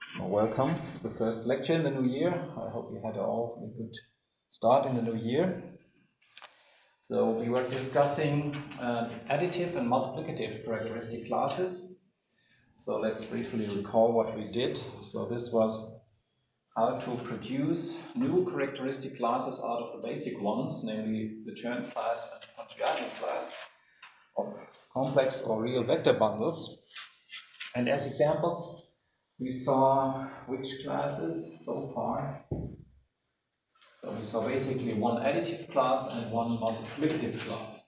So welcome to the first lecture in the new year. I hope you had all a good start in the new year. So we were discussing additive and multiplicative characteristic classes. So let's briefly recall what we did. So this was how to produce new characteristic classes out of the basic ones, namely the Chern class and the Pontryagin class of complex or real vector bundles. And as examples, we saw which classes so far? So we saw basically one additive class and one multiplicative class.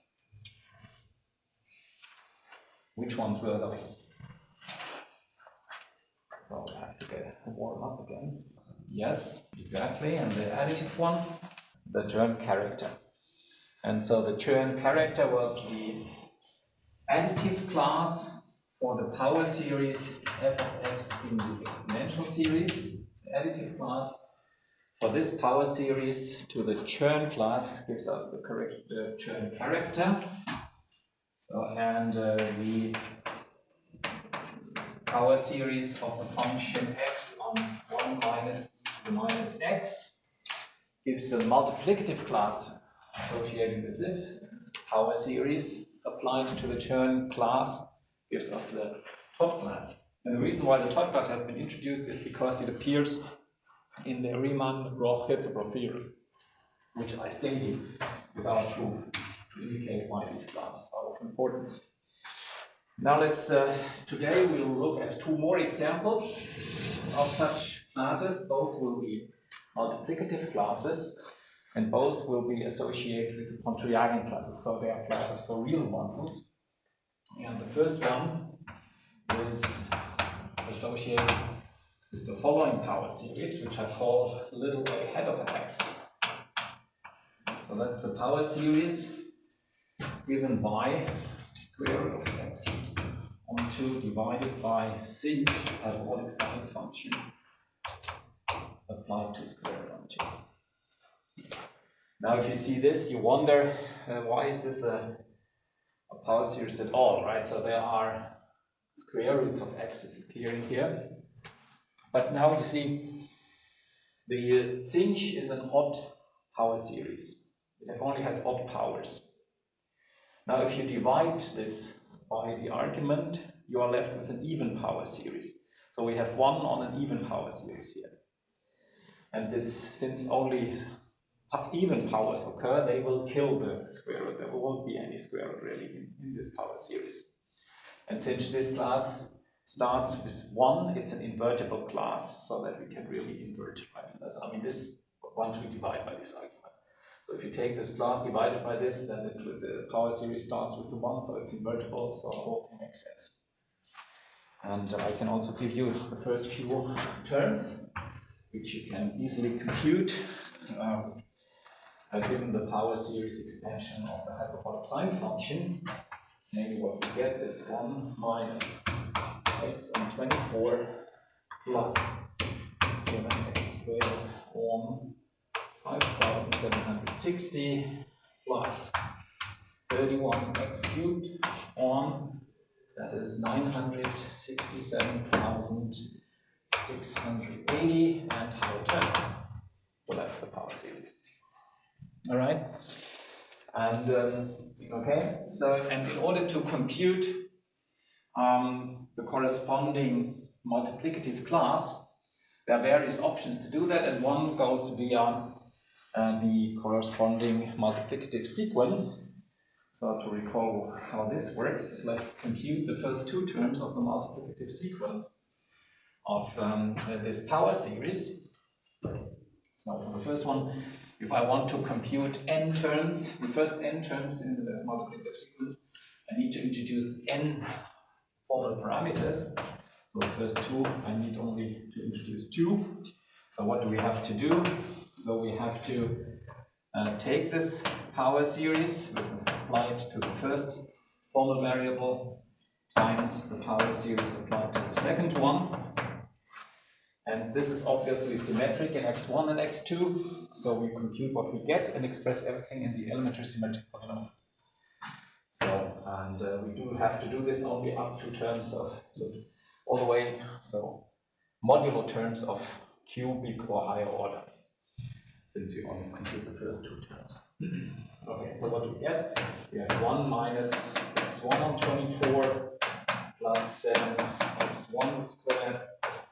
Which ones were those? Well, we have to get warm up again. Yes, exactly. And the additive one? The Chern character. And so the Chern character was the additive class for the power series f of x in the exponential series. The additive class for this power series to the Chern class gives us the Chern character. So, and the power series of the function x on 1 minus e to the minus x gives a multiplicative class associated with this power series applied to the Chern class gives us the Todd class. And the reason why the Todd class has been introduced is because it appears in the Riemann-Roch-Hirzebruch theorem, which I stated without proof to indicate why these classes are of importance. Now today we'll look at two more examples of such classes. Both will be multiplicative classes and both will be associated with the Pontryagin classes. So they are classes for real bundles. And the first one is associated with the following power series, which I call little a head of x. So that's the power series given by square root of x on 2 divided by sinh, parabolic sine function applied to square function. Now if you see this, you wonder why is this a power series at all, right? So there are square roots of x is appearing here. But now you see the sinh is an odd power series. It only has odd powers. Now if you divide this by the argument, you are left with an even power series. So we have 1 on an even power series here. And this, since only even powers occur, they will kill the square root. There won't be any square root really in this power series. And since this class starts with 1, it's an invertible class, so that we can really invert, right? I mean, this once we divide by this argument. So if you take this class divided by this, then the power series starts with the 1, so it's invertible, so the whole thing makes sense. And I can also give you the first few terms, which you can easily compute, given the power series expansion of the hyperbolic sine function. Namely, what we get is 1 minus x on 24 plus 7x squared on 5760 plus 31x cubed on, that is 967,680 and higher terms. So that's the power series. All right. And okay, so and in order to compute the corresponding multiplicative class, there are various options to do that, and one goes via the corresponding multiplicative sequence. So to recall how this works, let's compute the first two terms of the multiplicative sequence of this power series. So for the first one, if I want to compute n terms, the first n terms in the multiplicative sequence, I need to introduce n formal parameters. So the first two, I need only to introduce 2. So what do we have to do? So we have to take this power series applied to the first formal variable times the power series applied to the second one. And this is obviously symmetric in x1 and x2, so we compute what we get and express everything in the elementary symmetric polynomials. So, and we do have to do this only up to terms of, so all the way, so modulo terms of cubic or higher order, since we only compute the first two terms. Okay, so what do we get? We have 1 minus x1 on 24 plus 7x1 squared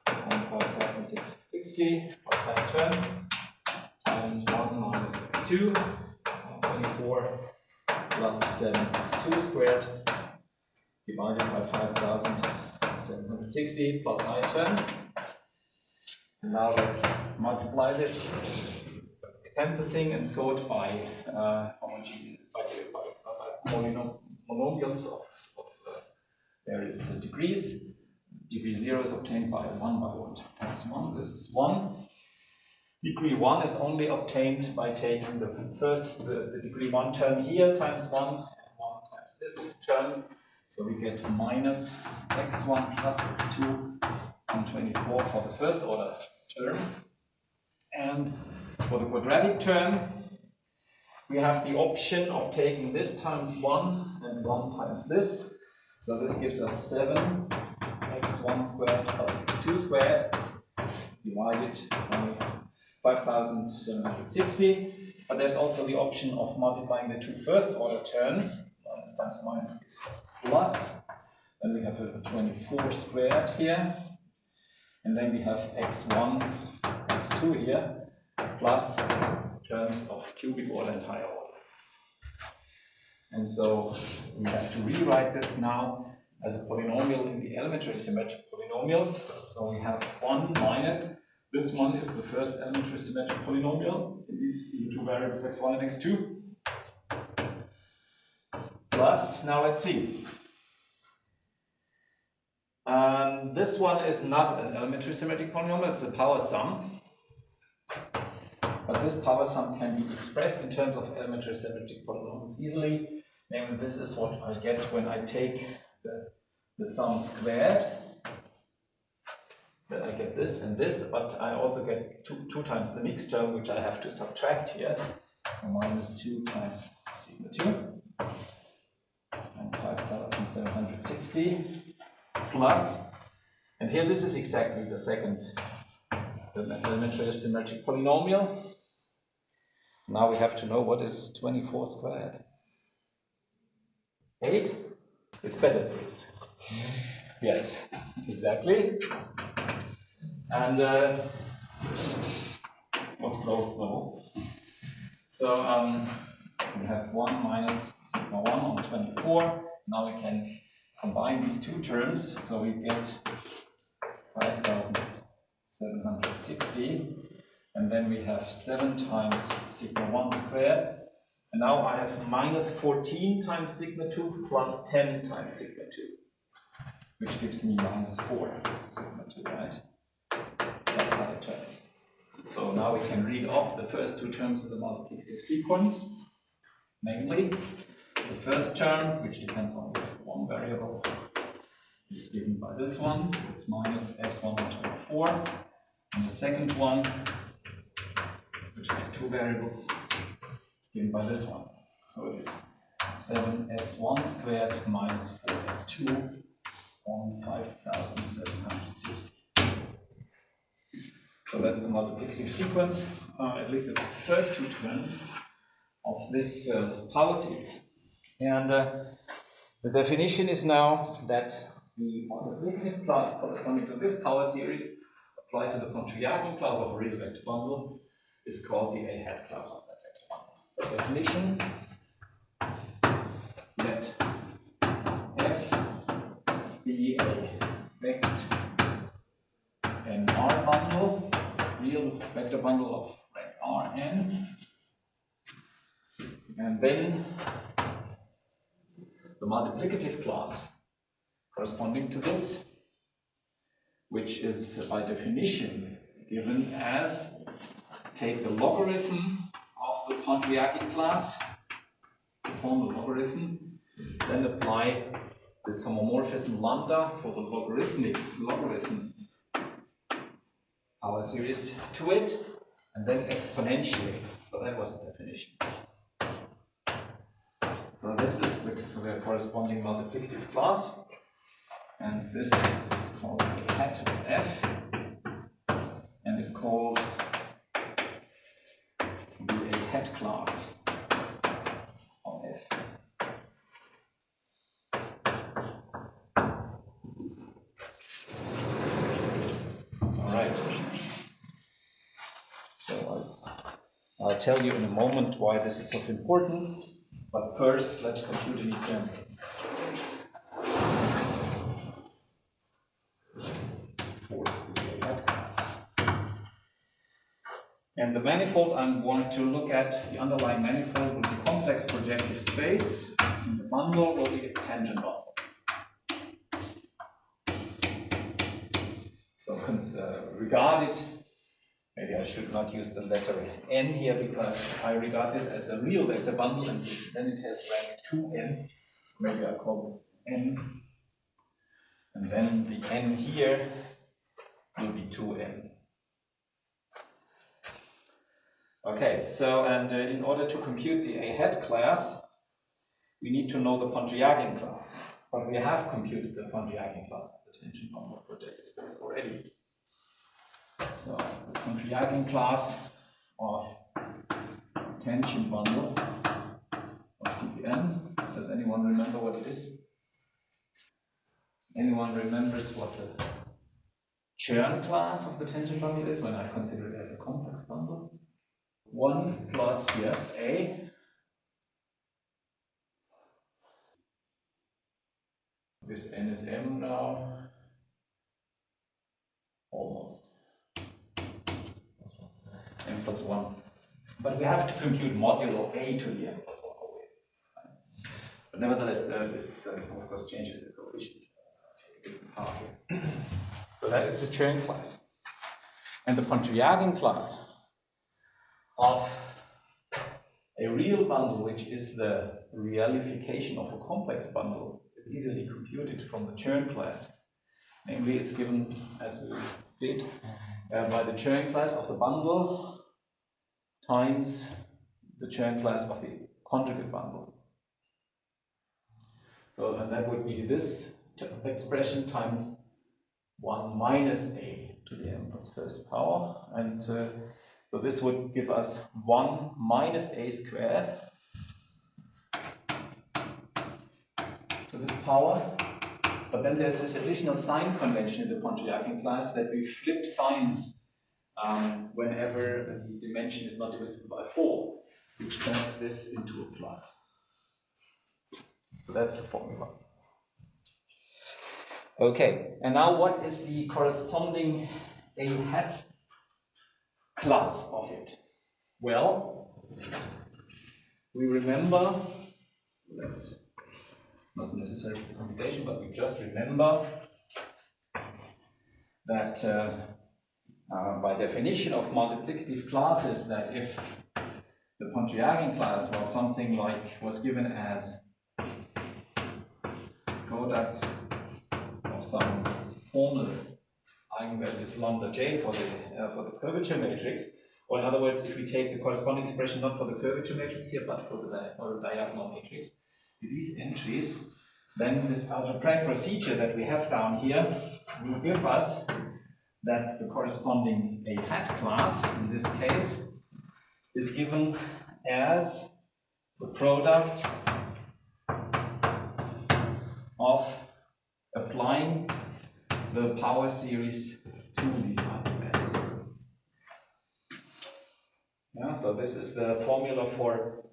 on 5660 plus higher terms times 1 minus x2 on 24 plus 7x2 squared divided by 5760 plus higher terms. And now let's multiply this, extend the thing, and sort by monomials of various degrees. Degree 0 is obtained by 1 by 1 times 1. This is 1. Degree 1 is only obtained by taking the degree 1 term here times 1 and 1 times this term. So we get minus x1 plus x2 on 24 for the first order term. And for the quadratic term, we have the option of taking this times 1 and 1 times this. So this gives us 7x1 squared plus x2 squared divided by 5760. But there's also the option of multiplying the two first order terms. Minus times minus gives us plus. Then we have a 24 squared here. And then we have x1, x2 here, plus terms of cubic order and higher order. And so we have to rewrite this now as a polynomial in the elementary symmetric polynomials. So we have 1 minus, this one is the first elementary symmetric polynomial in these two variables x1 and x2. Plus, now let's see. This one is not an elementary symmetric polynomial, it's a power sum. But this power sum can be expressed in terms of elementary symmetric polynomials easily. Namely, this is what I get when I take the sum squared. Then I get this and this, but I also get two times the mixed term, which I have to subtract here. So minus 2 times sigma 2 and 5760 plus. And here this is exactly the second elementary symmetric polynomial. Now we have to know what is 24 squared. 8? It's better 6. Yes, exactly. And was close though. So we have 1 minus sigma 1 on 24. Now we can combine these two terms, so we get 5760, and then we have 7 times sigma 1 squared, and now I have minus 14 times sigma 2 plus 10 times sigma 2, which gives me minus 4 sigma 2, right? Plus higher terms. So now we can read off the first two terms of the multiplicative sequence, namely the first term, which depends on one variable, is given by this one, so it's minus s1 on 24, and the second one, which has two variables, is given by this one, so it is 7s1 squared minus 4s2 on 5760. So that's the multiplicative sequence, at least the first two terms of this power series. And the definition is now that the multiplicative class corresponding to this power series applied to the Pontryagin class of a real vector bundle is called the A-hat class of that vector bundle. So definition, let F be a vector NR bundle, real vector bundle of rank Rn, and then the multiplicative class corresponding to this, which is by definition given as take the logarithm of the Pontryagin class, form the logarithm, then apply this homomorphism lambda for the logarithm power series to it, and then exponentiate. So that was the definition. So this is the corresponding multiplicative class, and this is called a hat of F. and is called the A hat class of F. All right. So I'll tell you in a moment why this is of importance, but first let's compute an example. For this A hat class. And the manifold I want to look at, the underlying manifold, will be complex projective space, and the bundle will be its tangent bundle. So regard it, maybe I should not use the letter n here because I regard this as a real vector bundle and then it has rank 2n. So maybe I call this n, and then the n here will be 2n. Okay, so and in order to compute the A hat class, we need to know the Pontryagin class. But we have computed the Pontryagin class of the tangent bundle of projective space already. So the Pontryagin class of tangent bundle of CPN. Does anyone remember what it is? Anyone remembers what the Chern class of the tangent bundle is when I consider it as a complex bundle? 1 plus, yes, A. This n is m now. Almost. M plus 1. But we have to compute modulo A to the m plus 1 always. But nevertheless, this of course changes the coefficients. Take a different path here. So that is the Chern class. And the Pontryagin class of a real bundle, which is the realification of a complex bundle, is easily computed from the Chern class. Namely, it's given, as we did, by the Chern class of the bundle times the Chern class of the conjugate bundle. So and that would be this expression times 1 minus a to the m plus first power. And so this would give us 1 minus a squared to this power. But then there's this additional sign convention in the Pontryagin class that we flip signs whenever the dimension is not divisible by 4, which turns this into a plus. So that's the formula. Okay, and now what is the corresponding A hat class of it? Well, we remember, that's not necessary for the computation, but we just remember that by definition of multiplicative classes, that if the Pontryagin class was something like, was given as products of some formal eigenvalues lambda j for the curvature matrix, or in other words, if we take the corresponding expression not for the curvature matrix here, but for the diagonal matrix, with these entries, then this algebraic procedure that we have down here will give us that the corresponding A hat class, in this case, is given as the product of applying the power series to these eigenvalues. Yeah, so this is the formula for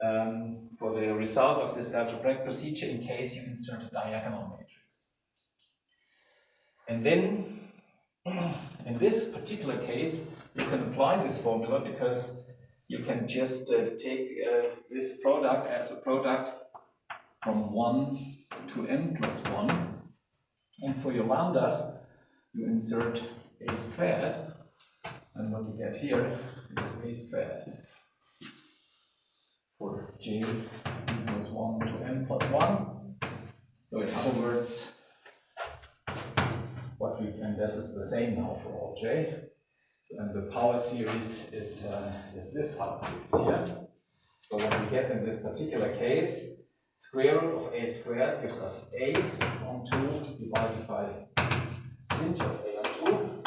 the result of this algebraic procedure in case you insert a diagonal matrix. And then, in this particular case, you can apply this formula because you can just take this product as a product from 1 to n plus 1. And for your lambdas, you insert a squared. And what you get here is a squared for j equals 1 to n plus 1. So in other words, what we, and this is the same now for all j. So, and the power series is this power series here. So what we get in this particular case, square root of a squared gives us a on 2 divided by sinh of a on 2.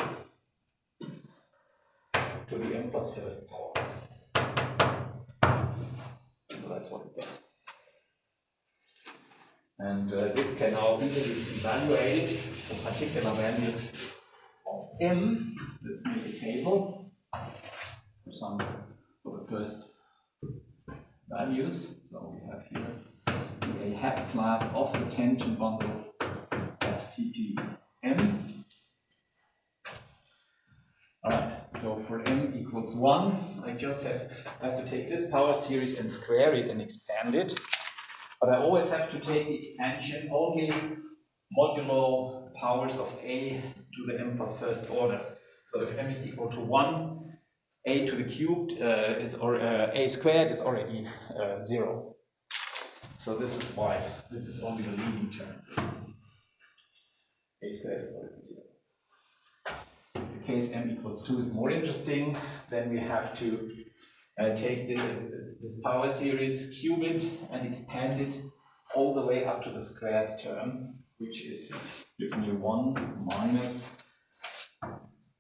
its first power. So that's what we get. And this can now easily be evaluated for particular values of m. Let's make a table for the first values. So we have here a hat class of the tangent bundle of CPM. Alright, so for m equals 1, I just have to take this power series and square it and expand it. But I always have to take the expansion only modulo powers of a to the m plus first order. So if m is equal to 1, a to the cubed a squared is already 0. So this is why this is only the leading term. A squared is already 0. In case m equals 2 is more interesting, then we have to take this power series, cube it, and expand it all the way up to the squared term, which gives me 1 minus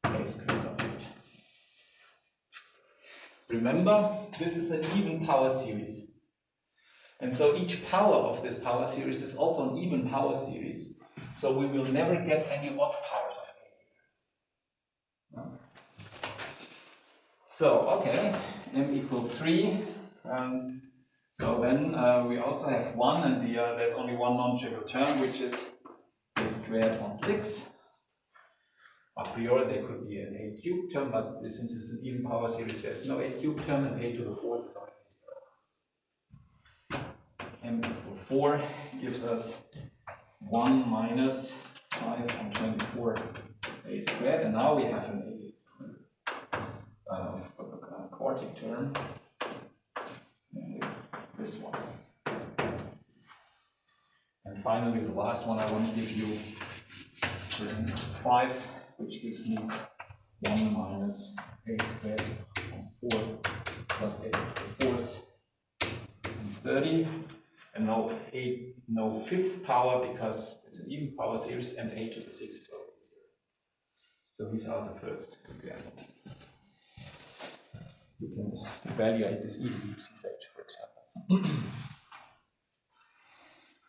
a squared of it. Remember, this is an even power series. And so each power of this power series is also an even power series. So we will never get any odd powers of a. No? So, okay, m equals 3. So then we also have 1, and there's only one non-trivial term, which is a squared on 6. A priori there could be an a cubed term, but since it's an even power series, there's no a cubed term, and a to the 4th is already 0. M equals 4 gives us 1 minus 5 on 24 a squared, and now we have an a quartic term. This one. And finally, the last one I want to give you is 5, which gives me 1 minus a squared on 4 plus a to the 4th and 30. And no fifth power because it's an even power series, and a to the 6 is already 0. So these are the first examples. You can evaluate this easily using Sage, for example.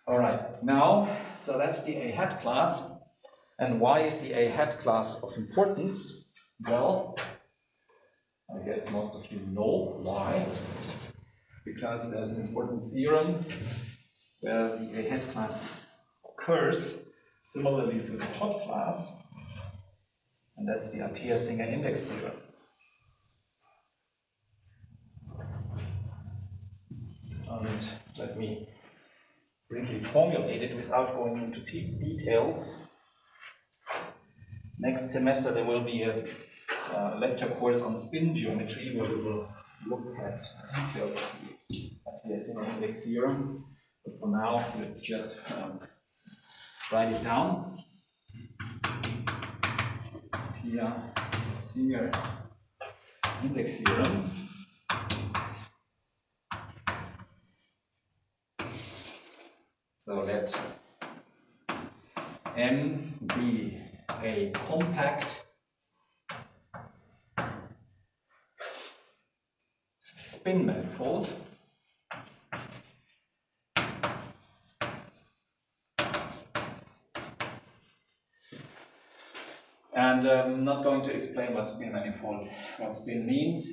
Alright, now, so that's the A hat class. And why is the A hat class of importance? Well, I guess most of you know why. Because there's an important theorem where the A hat class occurs similarly to the top class, and that's the Atiyah-Singer index theorem. And let me briefly formulate it without going into details. Next semester there will be a lecture course on spin geometry where we will look at details of the Atiyah-Singer index theorem. But for now, let's just write it down. Atiyah-Singer index theorem. So let M be a compact spin manifold and I'm not going to explain what spin means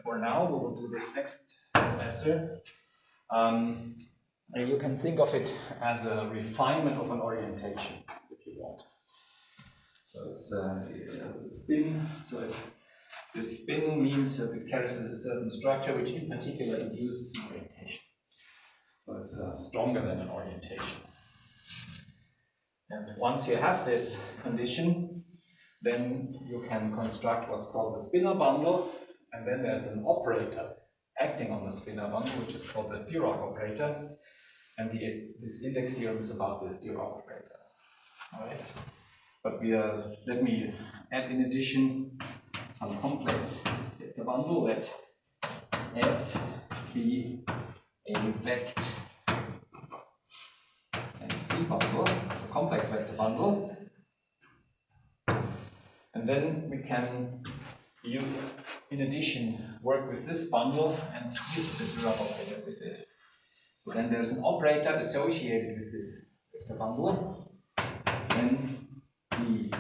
for now. We will do this next semester. You can think of it as a refinement of an orientation, if you want. So it's a spin. So this spin means that it carries a certain structure, which in particular induces an orientation. So it's stronger than an orientation. And once you have this condition, then you can construct what's called the spinor bundle, and then there's an operator acting on the spinor bundle, which is called the Dirac operator. And this index theorem is about this Dirac operator. All right. But let me add in addition some complex vector bundle. Let F be a vect and C bundle, a complex vector bundle. And then we can you, in addition, work with this bundle and twist the Dirac operator with it. So then there's an operator associated with this vector bundle. Then the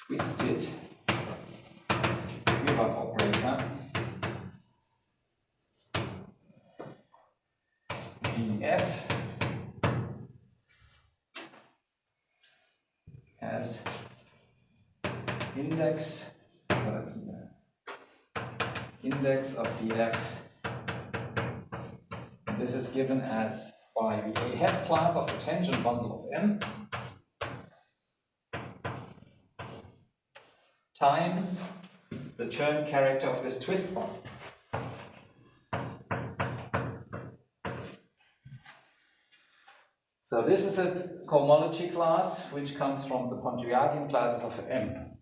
twisted Dirac operator df has index, so that's the index of df. This is given as by the A hat class of the tangent bundle of M times the Chern character of this twist bundle. So this is a cohomology class which comes from the Pontryagin classes of M.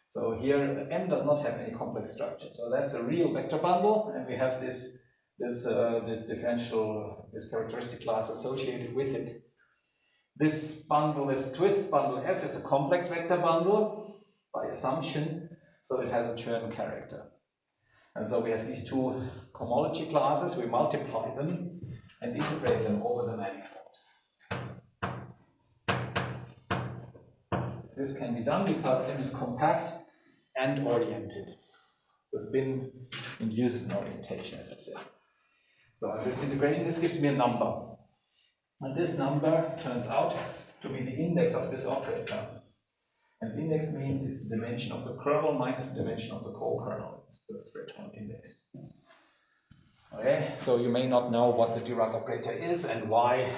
So here M does not have any complex structure. So that's a real vector bundle, and we have this characteristic class associated with it. This bundle, this twist bundle F, is a complex vector bundle by assumption, so it has a Chern character. And so we have these two cohomology classes, we multiply them and integrate them over the manifold. This can be done because M is compact and oriented. The spin induces an orientation, as I said. So this integration, this gives me a number. And this number turns out to be the index of this operator. And the index means it's the dimension of the kernel minus the dimension of the co-kernel. It's the threshold index. Okay, so you may not know what the Dirac operator is and why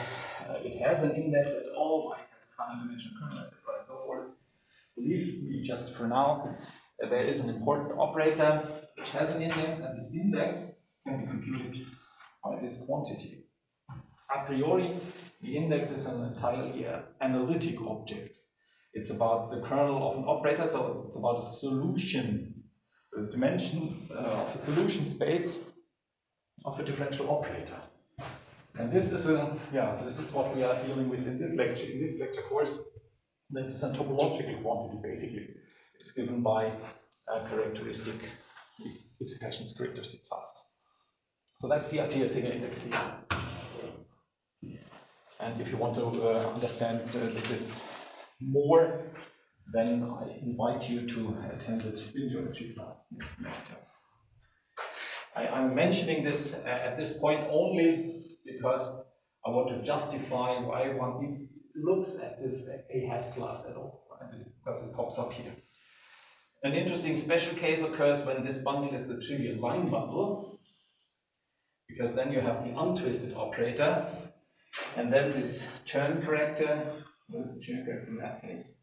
it has an index at all, why it has a finite dimensional kernel, etc. and so forth. Believe me, just for now, there is an important operator which has an index, and this index can be computed by this quantity. A priori, the index is an entirely analytic object. It's about the kernel of an operator, so it's about a solution, the dimension of a solution space of a differential operator. And this is what we are dealing with in this lecture course. This is a topological quantity, basically. It's given by characteristic expressions, characteristic classes. So that's the Atiyah-Singer index theorem. And if you want to understand this more, then I invite you to attend the spin geometry class next term. I'm mentioning this at this point only because I want to justify why one looks at this A hat class at all, right? Because it pops up here. An interesting special case occurs when this bundle is the trivial line bundle, because then you have the untwisted operator, and then this Chern character. What is the Chern character in that case?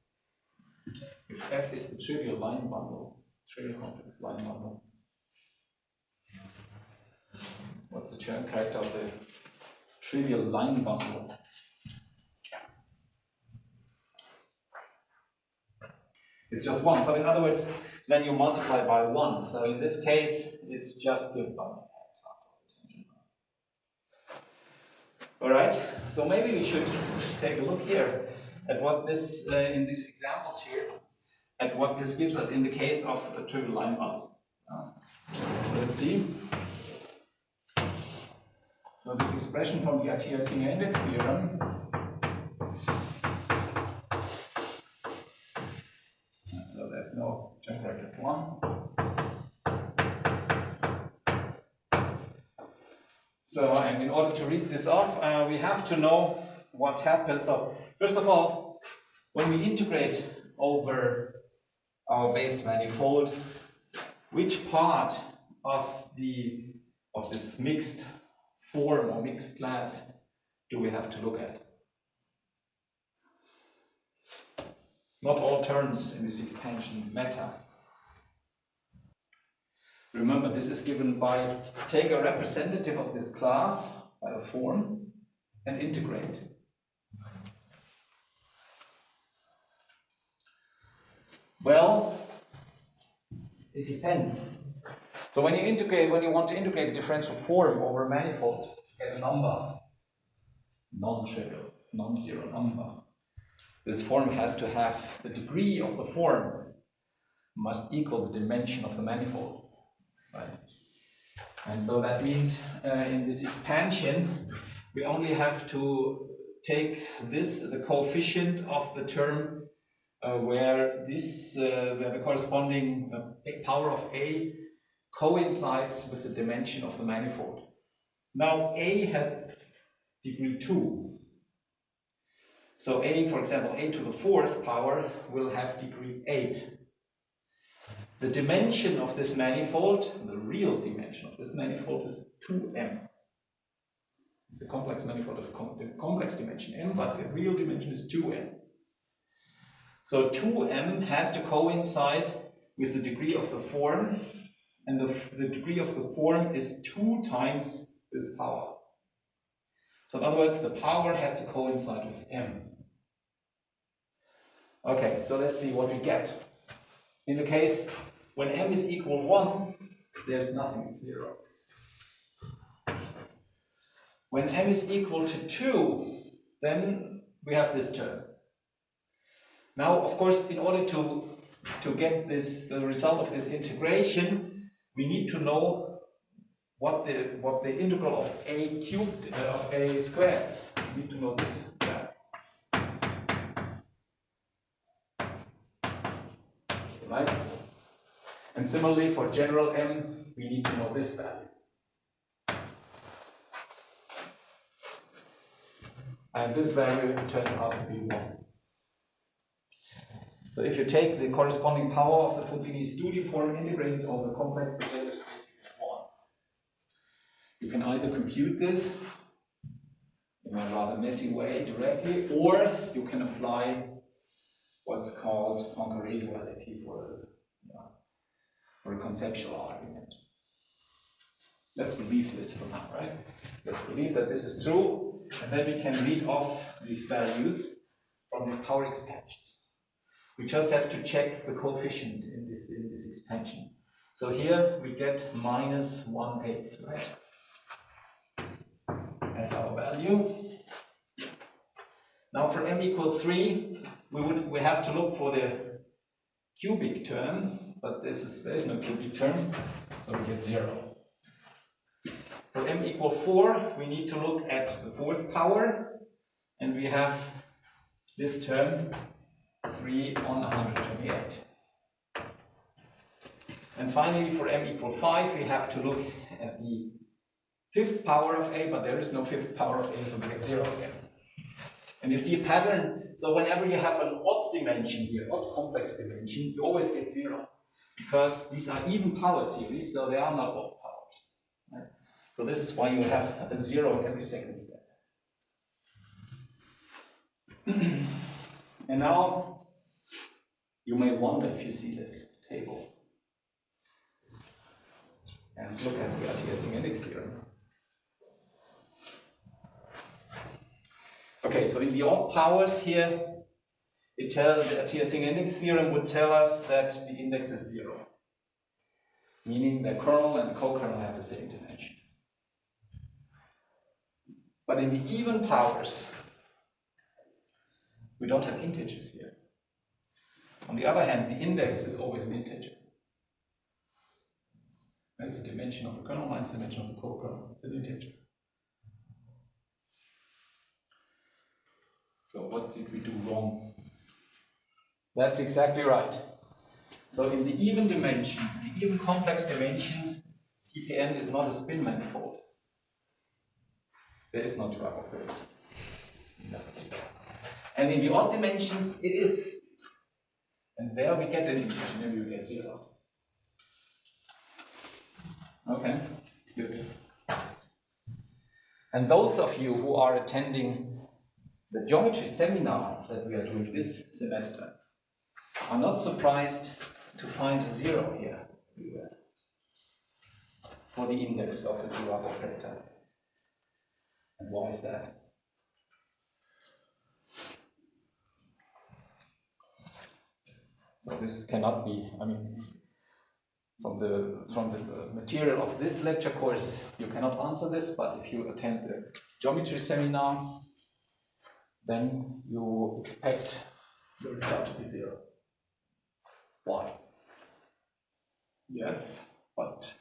If F is the trivial line bundle, trivial complex line bundle, what's the Chern character of the trivial line bundle? It's just one. So in other words, then you multiply by one. So in this case, it's just given by the class of the tangent. All right. So maybe we should take a look here at what this, in these examples here, at what this gives us in the case of a trivial line bundle. So let's see. So this expression from the Atiyah-Singer index theorem. So there's no Chern character, it's 1. So, and in order to read this off, we have to know what happens. So, first of all, when we integrate over our base manifold, which part of this mixed form or mixed class do we have to look at? Not all terms in this expansion matter. Remember, this is given by take a representative of this class by a form and integrate. Well, it depends. So when you want to integrate a differential form over a manifold, you get a number, non-trivial, non-zero number. This form has to have the degree of the form must equal the dimension of the manifold, right? And so that means in this expansion, we only have to take this, the coefficient of the term where this, where the corresponding power of A coincides with the dimension of the manifold. Now A has degree 2. So A, for example, A to the 4th power will have degree 8. The dimension of this manifold, the real dimension of this manifold, is 2m. It's a complex manifold of complex dimension m, but the real dimension is 2m. So 2m has to coincide with the degree of the form, and the degree of the form is 2 times this power. So in other words, the power has to coincide with m. Okay, so let's see what we get. In the case when m is equal 1, there's nothing, it's 0. When m is equal to 2, then we have this term. Now, of course, in order to get this, the result of this integration, we need to know what the integral of a cubed of a squared is. We need to know this value. Right? And similarly for general m, we need to know this value. And this value turns out to be 1. So if you take the corresponding power of the Fontini-Studi form, integrate it over the complex projective space, you get 1. You can either compute this in a rather messy way directly, or you can apply what's called Poincare duality for a conceptual argument. Let's believe this for now, right? Let's believe that this is true, and then we can read off these values from these power expansions. We just have to check the coefficient in this expansion. So here we get minus 1/8, right? As our value. Now for m equals 3, we have to look for the cubic term, but there is no cubic term, so we get 0. For m equals 4, we need to look at the 4th power, and we have this term 3 on 128. And finally, for m equals 5, we have to look at the 5th power of a, but there is no 5th power of a, so we get 0 again. And you see a pattern. So whenever you have an odd dimension here, odd complex dimension, you always get 0. Because these are even power series, so they are not odd powers. Right? So this is why you have a 0 every second step. And now, you may wonder if you see this table. And look at the Atiyah-Singer theorem. Okay, so in the odd powers here, the Atiyah-Singer theorem would tell us that the index is 0, meaning the kernel and the co-kernel have the same dimension. But in the even powers, we don't have integers here. On the other hand, the index is always an integer. That's the dimension of the kernel minus the dimension of the co-kernel. It's an integer. So what did we do wrong? That's exactly right. So in the even dimensions, the even complex dimensions, CPN is not a spin manifold. There is no Dirac operator. And in the odd dimensions, it is. And there we get an integer, maybe we get 0. Okay, good. And those of you who are attending the geometry seminar that we are doing this semester are not surprised to find a 0 here for the index of the Dirac operator. And why is that? So this cannot be, I mean, from the material of this lecture course, you cannot answer this, but if you attend the geometry seminar, then you expect the result to be 0. Why? Yes, but,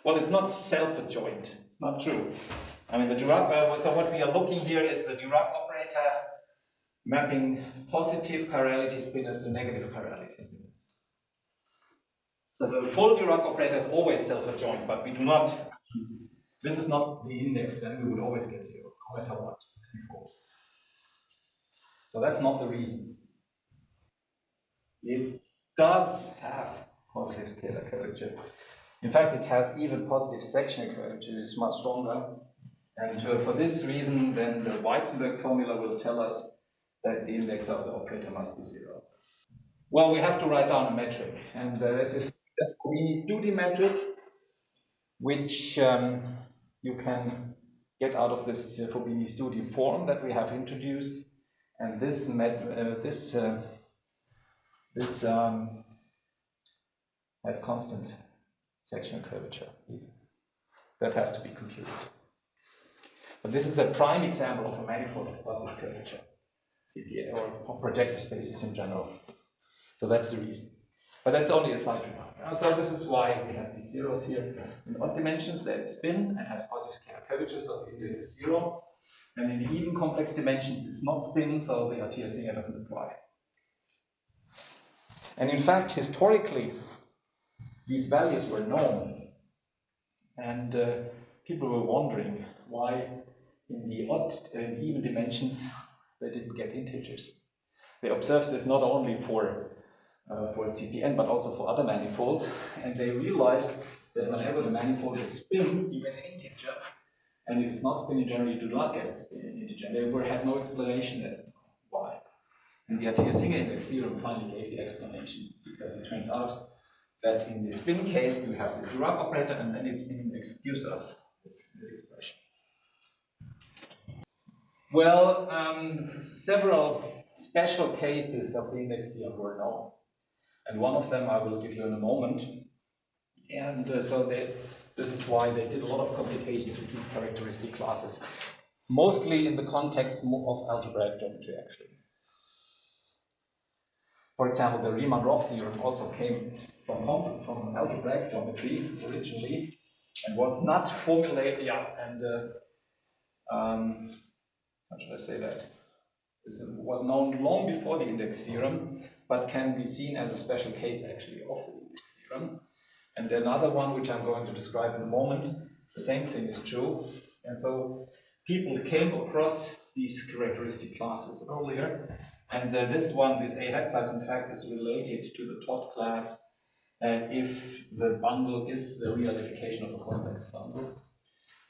well, it's not self-adjoint. It's not true. I mean, the Dirac, so what we are looking here is the Dirac operator mapping positive chirality spinors to negative chirality spinors. So the full Dirac operator is always self-adjoint, but we do not, this is not the index, then we would always get 0, no matter what. So that's not the reason. It does have positive scalar curvature. In fact, it has even positive sectional curvature, which is much stronger. And for this reason, then the Weizenberg formula will tell us that the index of the operator must be 0. Well, we have to write down a metric, and this is the Fubini-Studi metric, which you can get out of this Fubini-Studi form that we have introduced. And this has constant sectional curvature. That has to be computed. But this is a prime example of a manifold of positive curvature, CPA, or projective spaces in general. So that's the reason. But that's only a side remark. So this is why we have these zeros here. In odd dimensions, that it's spin and has positive scalar curvature, so the index is 0. And in the even complex dimensions, it's not spin, so the Atiyah-Singer doesn't apply. And in fact, historically, these values were known. And people were wondering why in the odd and even dimensions they didn't get integers. They observed this not only for CPN but also for other manifolds, and they realized that whenever the manifold is spin, you get an integer, and if it's not spin, you generally do not get a spin integer. They had no explanation at the time why. And the Atiyah-Singer index theorem finally gave the explanation, because it turns out that in the spin case you have this Dirac operator, and then its index gives us this expression. Well, several special cases of the index theorem were known, and one of them I will give you in a moment. And this is why they did a lot of computations with these characteristic classes, mostly in the context of algebraic geometry, actually. For example, the Riemann-Roch theorem also came from algebraic geometry originally, and was not formulated. How should I say that? This was known long before the index theorem, but can be seen as a special case actually of the index theorem. And another one, which I'm going to describe in a moment, the same thing is true. And so people came across these characteristic classes earlier. And this A hat class, in fact, is related to the Todd class if the bundle is the realification of a convex bundle.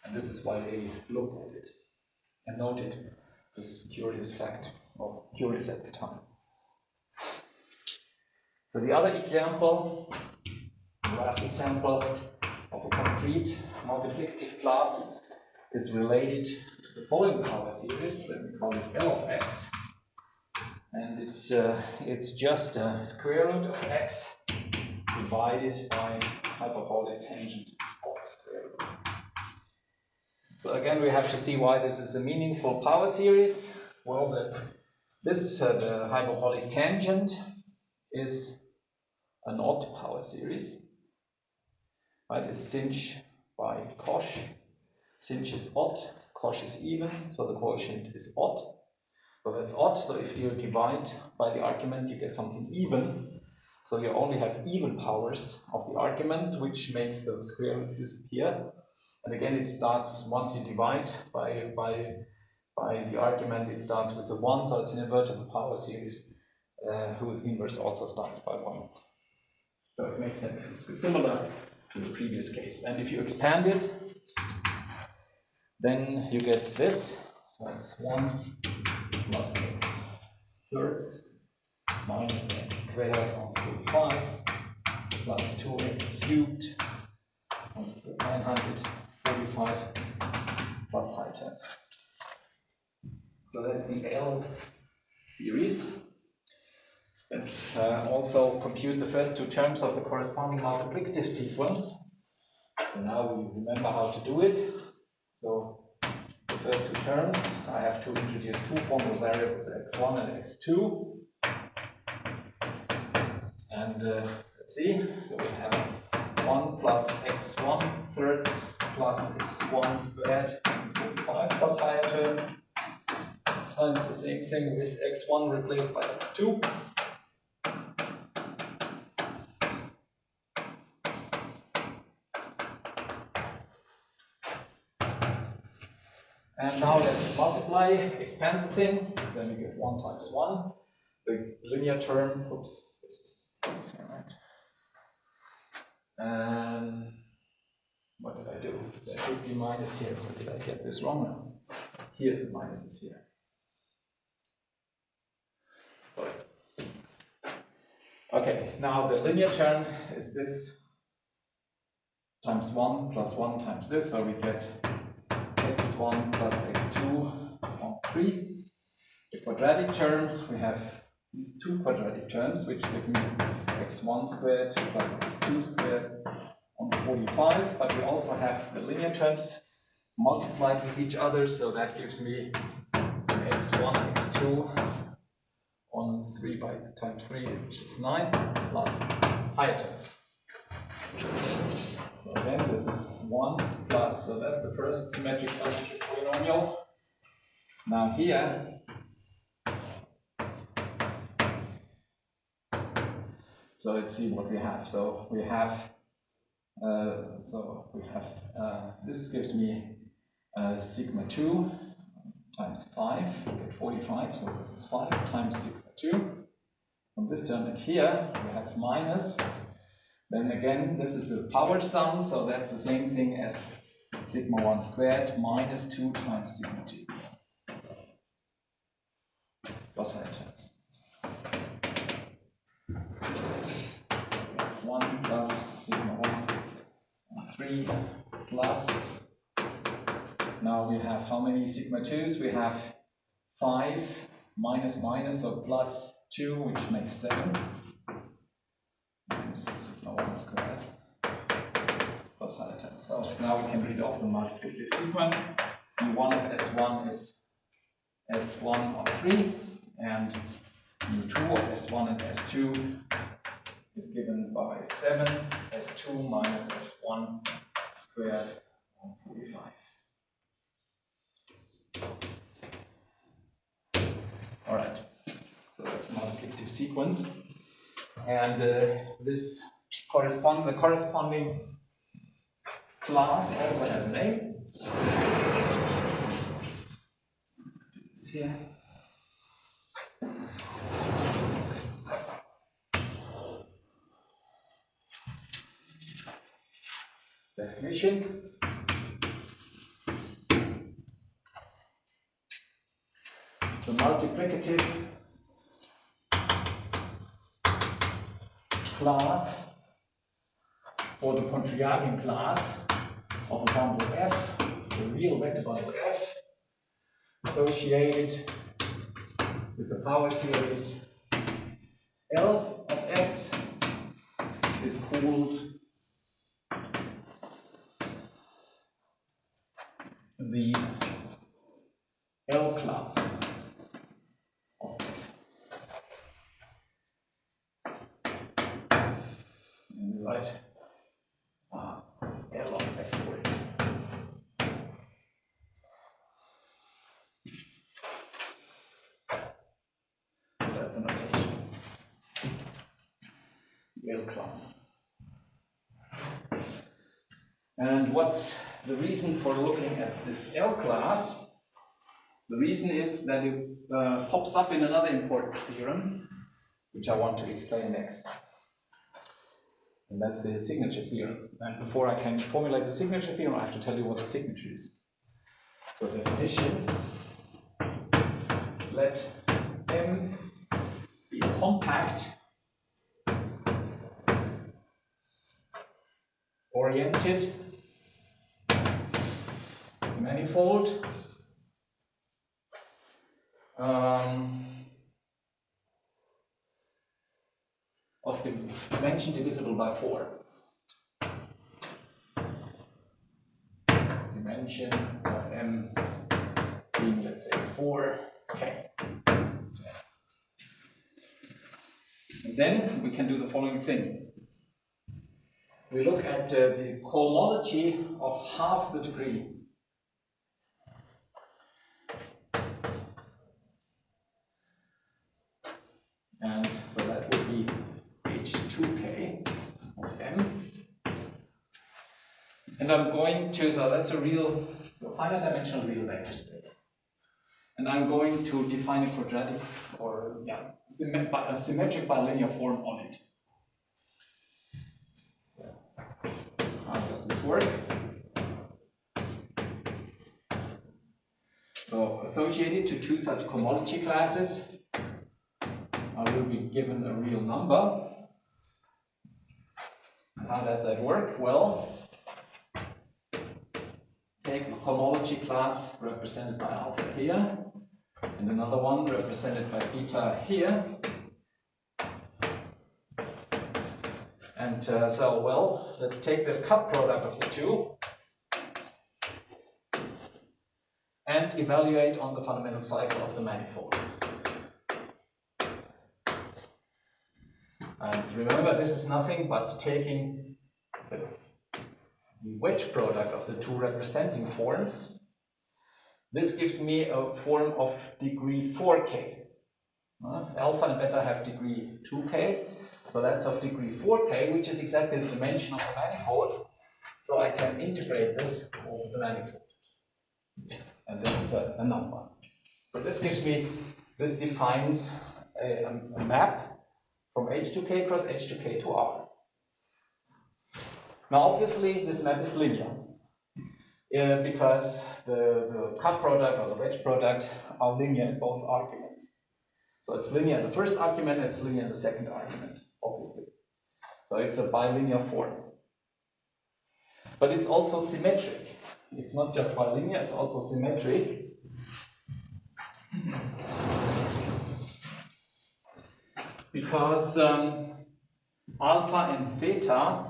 And this is why they looked at it and noted this curious fact, or curious at the time. So the other example, the last example of a concrete multiplicative class is related to the following power series. Let me call it L of x. And it's just a square root of x divided by hyperbolic tangent of square root. So again, we have to see why this is a meaningful power series. Well, the hyperbolic tangent is an odd power series. Right, it's sinh by cosh. Sinh is odd, cosh is even, so the quotient is odd. So that's odd, so if you divide by the argument, you get something even. So you only have even powers of the argument, which makes the square roots disappear. And again, it starts, once you divide by the argument, it starts with the 1, so it's an invertible power series whose inverse also starts by 1. So it makes sense. It's similar to the previous case. And if you expand it, then you get this. So it's 1 plus x thirds minus x squared on 45 plus 2x cubed on 945 plus high terms. So that's the L series. Let's also compute the first two terms of the corresponding multiplicative sequence. So now we remember how to do it. So the first two terms, I have to introduce two formal variables, x1 and x2. And let's see, so we have x1 plus x1 thirds plus x1 squared equal 5 plus higher terms times the same thing with x1 replaced by x2. And now let's multiply, expand the thing, then we get 1 times 1. The linear term, oops, this is this here, right? And what did I do? There should be minus here, so did I get this wrong now? Here, the minus is here. Sorry. Okay, now the linear term is this times 1 plus 1 times this, so we get x1 plus x2 on 3. The quadratic term, we have these two quadratic terms, which give me x1 squared plus x2 squared on 45, but we also have the linear terms multiplied with each other, so that gives me x1, x2 on 3 by times 3, which is 9, plus higher terms. So then this is 1 plus, so that's the first symmetric algebraic polynomial. Now here, so let's see what we have. So we have, this gives me sigma 2 times 5, we get 45, so this is 5 times sigma 2. From this term and here, we have minus. Then again, this is a power sum, so that's the same thing as sigma 1 squared minus 2 times sigma 2. Plus higher terms. So we have 1 plus sigma 1 3 plus. Now we have how many sigma 2's? We have 5 minus minus, so plus 2, which makes 7. Minus sigma 1 squared plus higher terms. So now we can read off the multiplicative sequence. U1 of S1 is S1 on 3, and U2 of S1 and S2 is given by 7, S2 minus S1 squared on 45. Alright, so that's the multiplicative sequence. And the corresponding class also has a name. This here. Definition. The multiplicative class or the Pontryagin class of a bundle F, the real vector bundle F, associated with the power series L of X, is called the L class of F. And we write L of F for it. That's a notation. L class. And what's the reason for looking at this L class? The reason is that it pops up in another important theorem, which I want to explain next. And that's the signature theorem. And before I can formulate the signature theorem, I have to tell you what the signature is. So definition, let M be a compact, oriented manifold of dimension divisible by 4. Dimension of M being, let's say, 4k. And then we can do the following thing. we look at the cohomology of half the degree. And so that would be H2K of M. And I'm going to, so that's a real, so finite dimensional real vector space. And I'm going to define a quadratic or a symmetric bilinear form on it. How does this work? So associated to two such cohomology classes, I will be given a real number. How does that work? Well, take a cohomology class represented by alpha here, and another one represented by beta here. And so, well, let's take the cut product of the two and evaluate on the fundamental cycle of the manifold. And remember, this is nothing but taking the wedge product of the two representing forms. This gives me a form of degree 4k. Alpha and beta have degree 2k, so that's of degree 4k, which is exactly the dimension of the manifold. So I can integrate this over the manifold. And this is a number. So this gives me, this defines a map from H2K cross H2K to R. Now obviously this map is linear because the cut product or the wedge product are linear in both arguments. So it's linear in the first argument and it's linear in the second argument, obviously. So it's a bilinear form. But it's also symmetric. It's not just bilinear, it's also symmetric. Because alpha and beta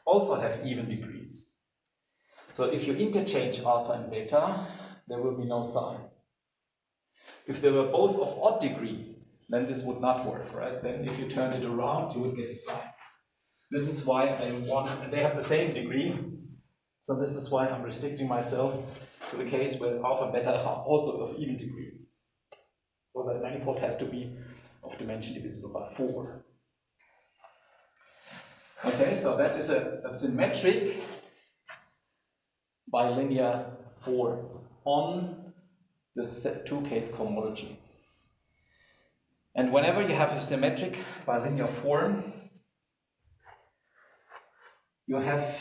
also have even degrees. So if you interchange alpha and beta, there will be no sign. If they were both of odd degree, then this would not work, right? Then if you turn it around, you would get a sign. This is why I want, and they have the same degree, so this is why I'm restricting myself to the case where alpha and beta are also of even degree. So that manifold has to be of dimension divisible by 4. Okay, so that is a symmetric bilinear form on the two-case cohomology. And whenever you have a symmetric bilinear form, you have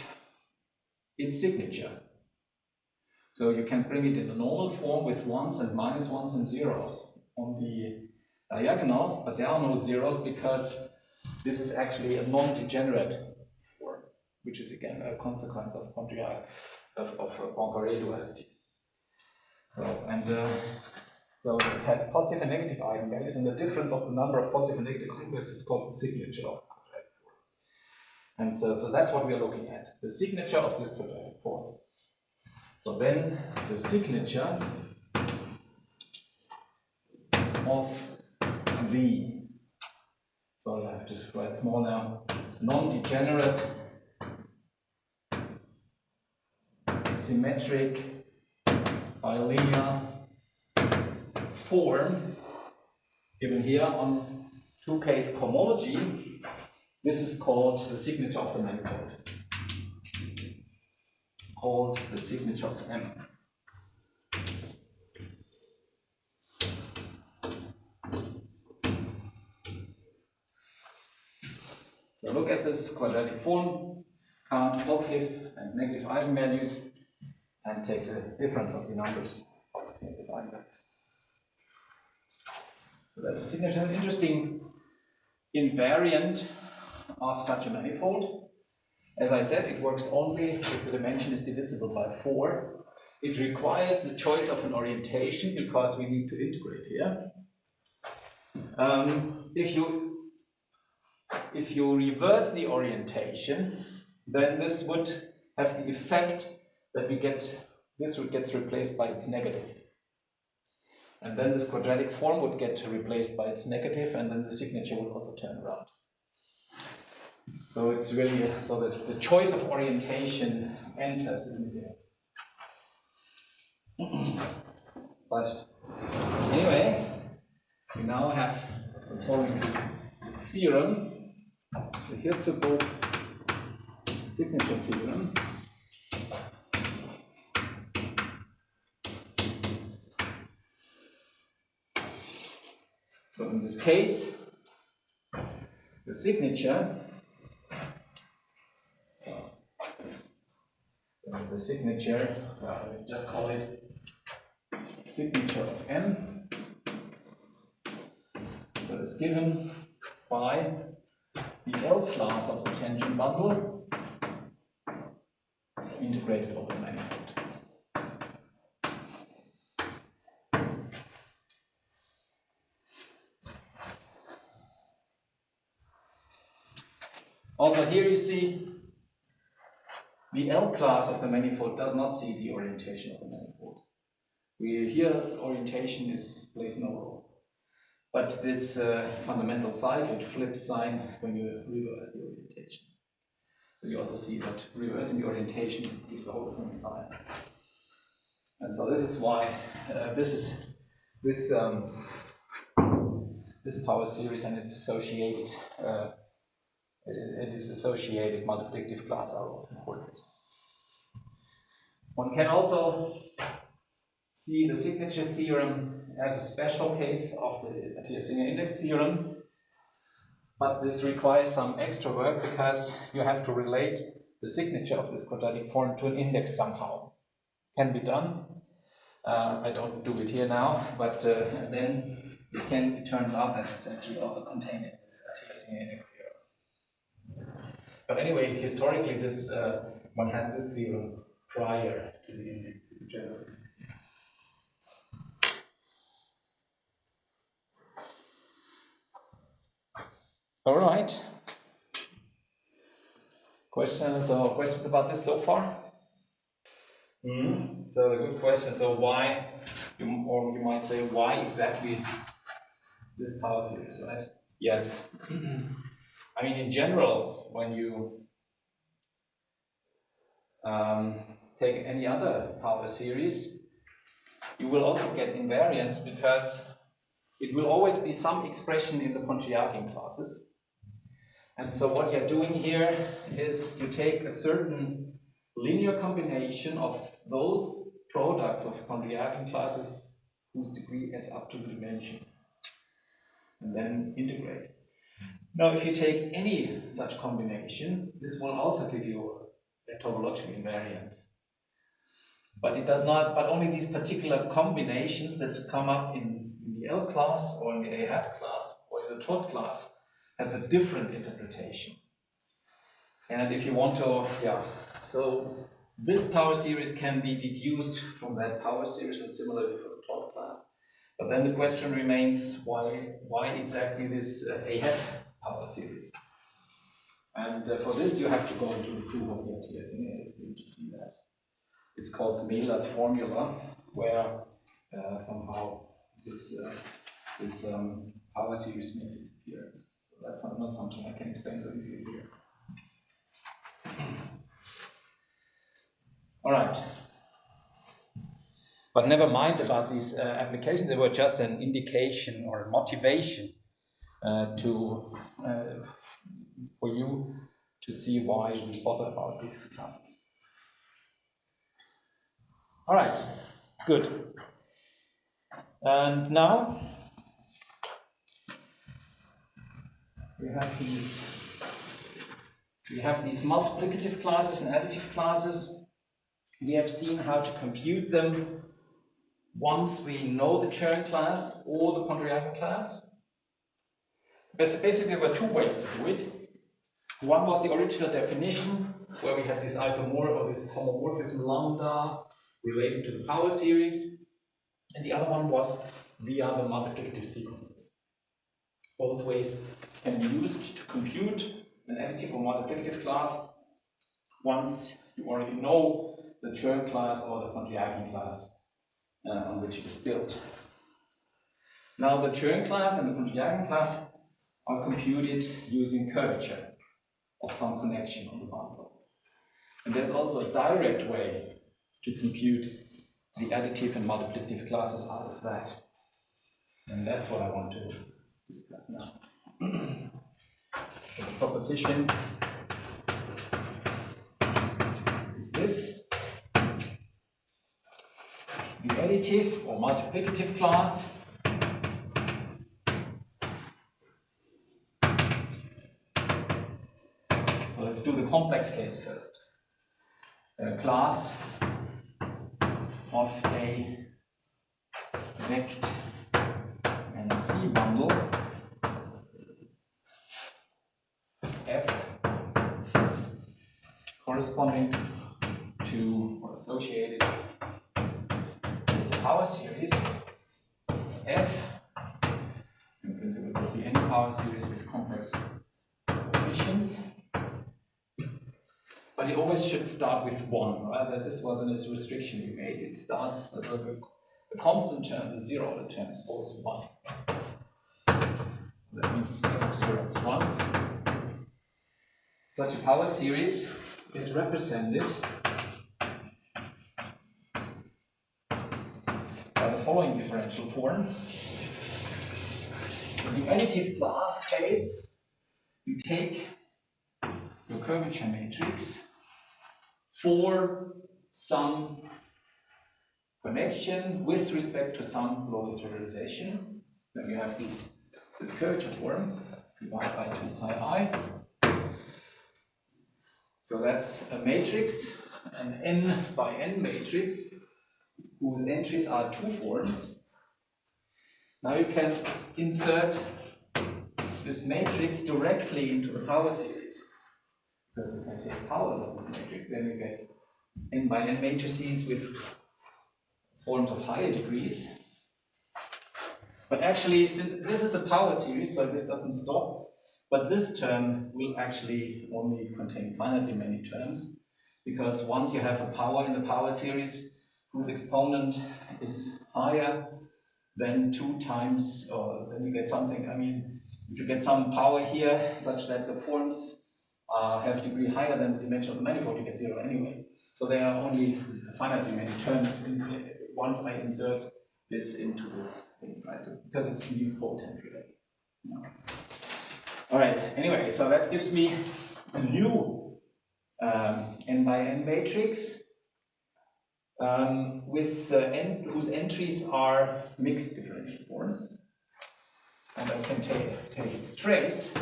its signature. So you can bring it in a normal form with ones and minus ones and zeros on the diagonal, but there are no zeros because this is actually a non-degenerate form, which is again a consequence of Poincare duality. So it has positive and negative eigenvalues, and the difference of the number of positive and negative eigenvalues is called the signature of the quadratic form. And so that's what we are looking at, the signature of this quadratic form. So then the signature of V, so I have to write small now, non-degenerate symmetric bilinear form given here on two-case cohomology. This is called the signature of the manifold, called the signature of M. So look at this quadratic form, count positive and negative eigenvalues, and take the difference of the numbers, positive and negative eigenvalues. So that's the signature. An interesting invariant of such a manifold. As I said, it works only if the dimension is divisible by 4. It requires the choice of an orientation because we need to integrate here. If you reverse the orientation, then this would have the effect that this gets replaced by its negative. And then this quadratic form would get replaced by its negative, and then the signature would also turn around. So it's really, so that the choice of orientation enters in here. But anyway, we now have, according to the theorem, the Hirzebruch-Signature theorem. So in this case, the signature, well, we just call it signature of M. So it's given by the L class of the tangent bundle integrated over the manifold. Also here you see the L class of the manifold does not see the orientation of the manifold. Here orientation plays no role. But this fundamental cyclic flips sign when you reverse the orientation. So you also see that reversing the orientation gives the whole thing a sign. And so this is why this power series and its associated multiplicative class are of importance. One can also see the signature theorem as a special case of the Atiyah-Singer index theorem, but this requires some extra work because you have to relate the signature of this quadratic form to an index somehow. Can be done. I don't do it here now, but then it turns out that it's actually also contained in this Atiyah-Singer index theorem. But anyway, historically, one had this theorem prior to the index, to the general index. All right. Questions about this so far? So a good question. So why, or you might say, why exactly this power series, right? Yes. I mean, in general, when you take any other power series, you will also get invariance because it will always be some expression in the Pontryagin classes. And so what you're doing here is you take a certain linear combination of those products of Pontryagin classes whose degree adds up to the dimension, and then integrate. Now, if you take any such combination, this will also give you a topological invariant. But it does not, but only these particular combinations that come up in the L class or in the A hat class or in the Todd class have a different interpretation. And if you want to, so this power series can be deduced from that power series and similarly for the Todd class. But then the question remains, why exactly this A hat power series? And for this you have to go into the proof of the Atiyah-Singer to see that. It's called Mehler's formula, where somehow this power series makes its appearance. So that's not something I can explain so easily here. All right. But never mind about these applications. They were just an indication or a motivation for you to see why we bother about these classes. All right, good. And now we have these multiplicative classes and additive classes. We have seen how to compute them once we know the Chern class or the Pontryagin class. Basically, there were two ways to do it. One was the original definition, where we have this this homomorphism lambda related to the power series, and the other one was via the multiplicative sequences. Both ways can be used to compute an additive or multiplicative class once you already know the Chern class or the Pontryagin class on which it is built. Now the Chern class and the Pontryagin class are computed using curvature of some connection on the bundle. And there's also a direct way to compute the additive and multiplicative classes out of that. And that's what I want to discuss now. The proposition is this. The additive or multiplicative class so let's do the complex case first. A class of a vect and C bundle F corresponding to or associated with the power series F. In principle, it would be any power series with complex coefficients. But it always should start with 1, right? This was a restriction we made. It starts, the constant term, the zero order term, is always 1. So that means f0 is 1. Such a power series is represented by the following differential form. In the additive case, you take your curvature matrix for some connection with respect to some local generalization. Then you have this curvature form divided by 2 pi I. So that's a matrix, an n by n matrix, whose entries are 2 forms. Now you can insert this matrix directly into the power series. Because you can take powers of this matrix, then you get n by n matrices with forms of higher degrees. But actually, since this is a power series, so this doesn't stop, but this term will actually only contain finitely many terms, because once you have a power in the power series whose exponent is higher than 2 times, or then you get something, I mean, if you get some power here such that the forms have a degree higher than the dimension of the manifold, you get 0 anyway. So there are only finitely many terms once I insert this into this thing, right? Because it's nilpotent, really. No. All right. Anyway, so that gives me a new n by n matrix with whose entries are mixed differential forms, and I can take its trace,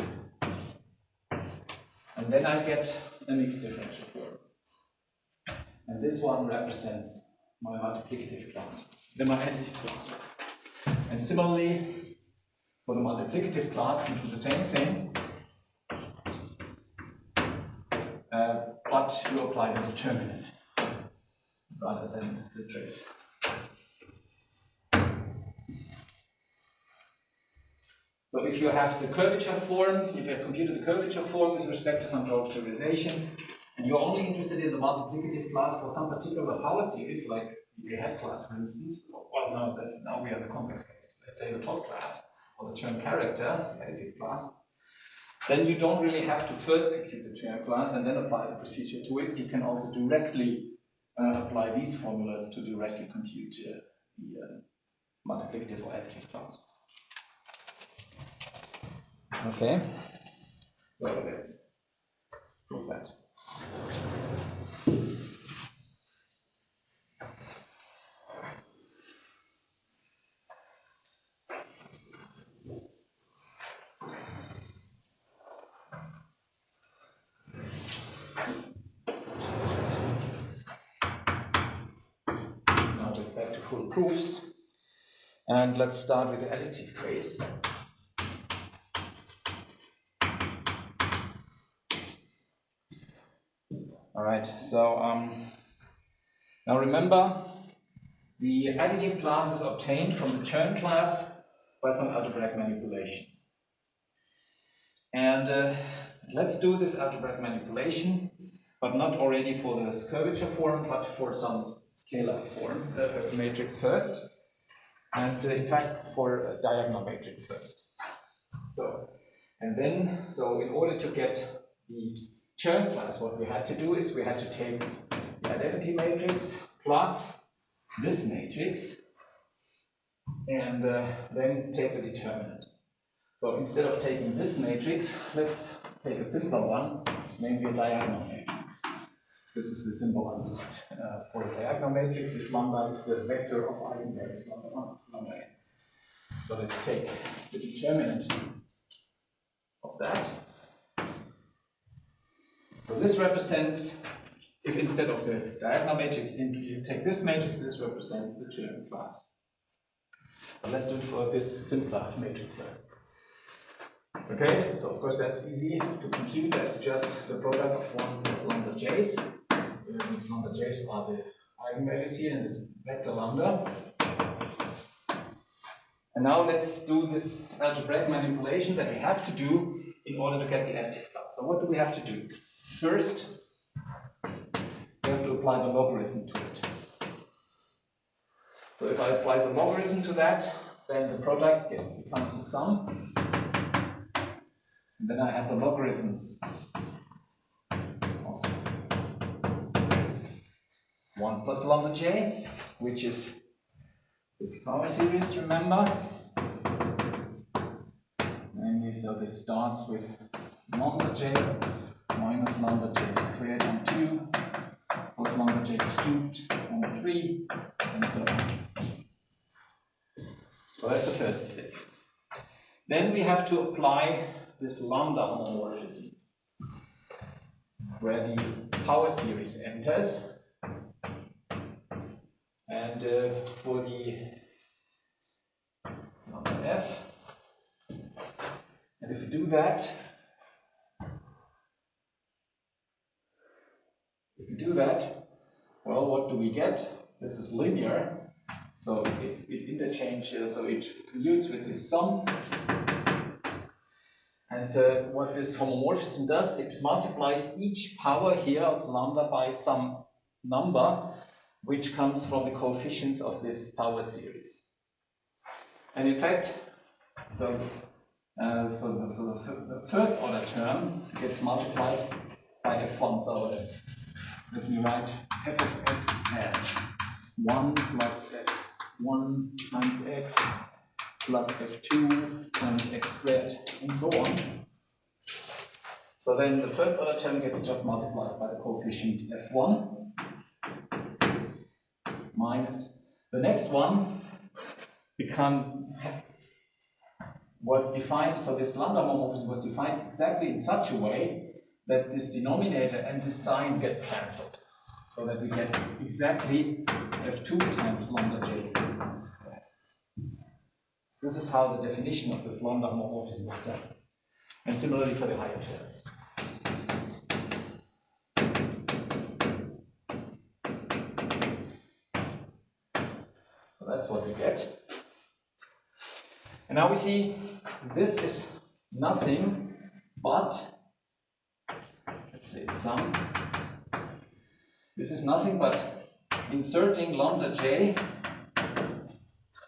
and then I get a mixed differential form. And this one represents my multiplicative class, then my additive class. And similarly, for the multiplicative class, you do the same thing, but you apply the determinant rather than the trace. So if you have the curvature form, if you have computed the curvature form with respect to some characterization, and you're only interested in the multiplicative class for some particular power series, like the head class, for instance, well, no, now we have a complex case. Let's say the top class, or the term character, the additive class. Then you don't really have to first compute the term class and then apply the procedure to it. You can also directly apply these formulas to directly compute the multiplicative or additive class. Okay, so let's prove that. Now we're back to full proofs, and let's start with the additive case. All right, so now remember, the additive class is obtained from the Chern class by some algebraic manipulation. And let's do this algebraic manipulation, but not already for the curvature form, but for some scalar form matrix first, and in fact for a diagonal matrix first. So, and then, so in order to get the germ class, what we had to do is we had to take the identity matrix plus this matrix and then take the determinant. So instead of taking this matrix, let's take a simpler one, namely a diagonal matrix. This is the symbol I used for a diagonal matrix if lambda is the vector of eigenvalues, lambda 1, lambda n. So let's take the determinant of that. So this represents, if instead of the diagonal matrix you take this matrix, this represents the germ class. But let's do it for this simpler matrix first. Okay, so of course that's easy to compute. That's just the product of 1 plus lambda j's. These lambda j's are the eigenvalues here in this vector lambda. And now let's do this algebraic manipulation that we have to do in order to get the additive class. So what do we have to do? First, we have to apply the logarithm to it. So if I apply the logarithm to that, then the product becomes a sum. And then I have the logarithm of 1 plus lambda j, which is this power series, remember? Namely, so this starts with lambda j minus lambda j squared on 2 plus lambda j cubed on 3, and so on. So that's the first step. Then we have to apply this lambda homomorphism, where the power series enters. And for the lambda f, and if we do that, well, what do we get? This is linear, so it interchanges, so it commutes with this sum. And what this homomorphism does, it multiplies each power here of lambda by some number which comes from the coefficients of this power series. And in fact, so the first order term gets multiplied by f1. So let me write f of x as 1 plus f1 times x plus f2 times x squared, and so on. So then the first order term gets just multiplied by the coefficient f1 minus the next one was defined, so this lambda homomorphism was defined exactly in such a way that this denominator and this sign get cancelled, so that we get exactly f2 times lambda j squared. This is how the definition of this lambda homomorphism is done. And similarly for the higher terms. So that's what we get. And now we see this is nothing but, let's say sum. This is nothing but inserting lambda j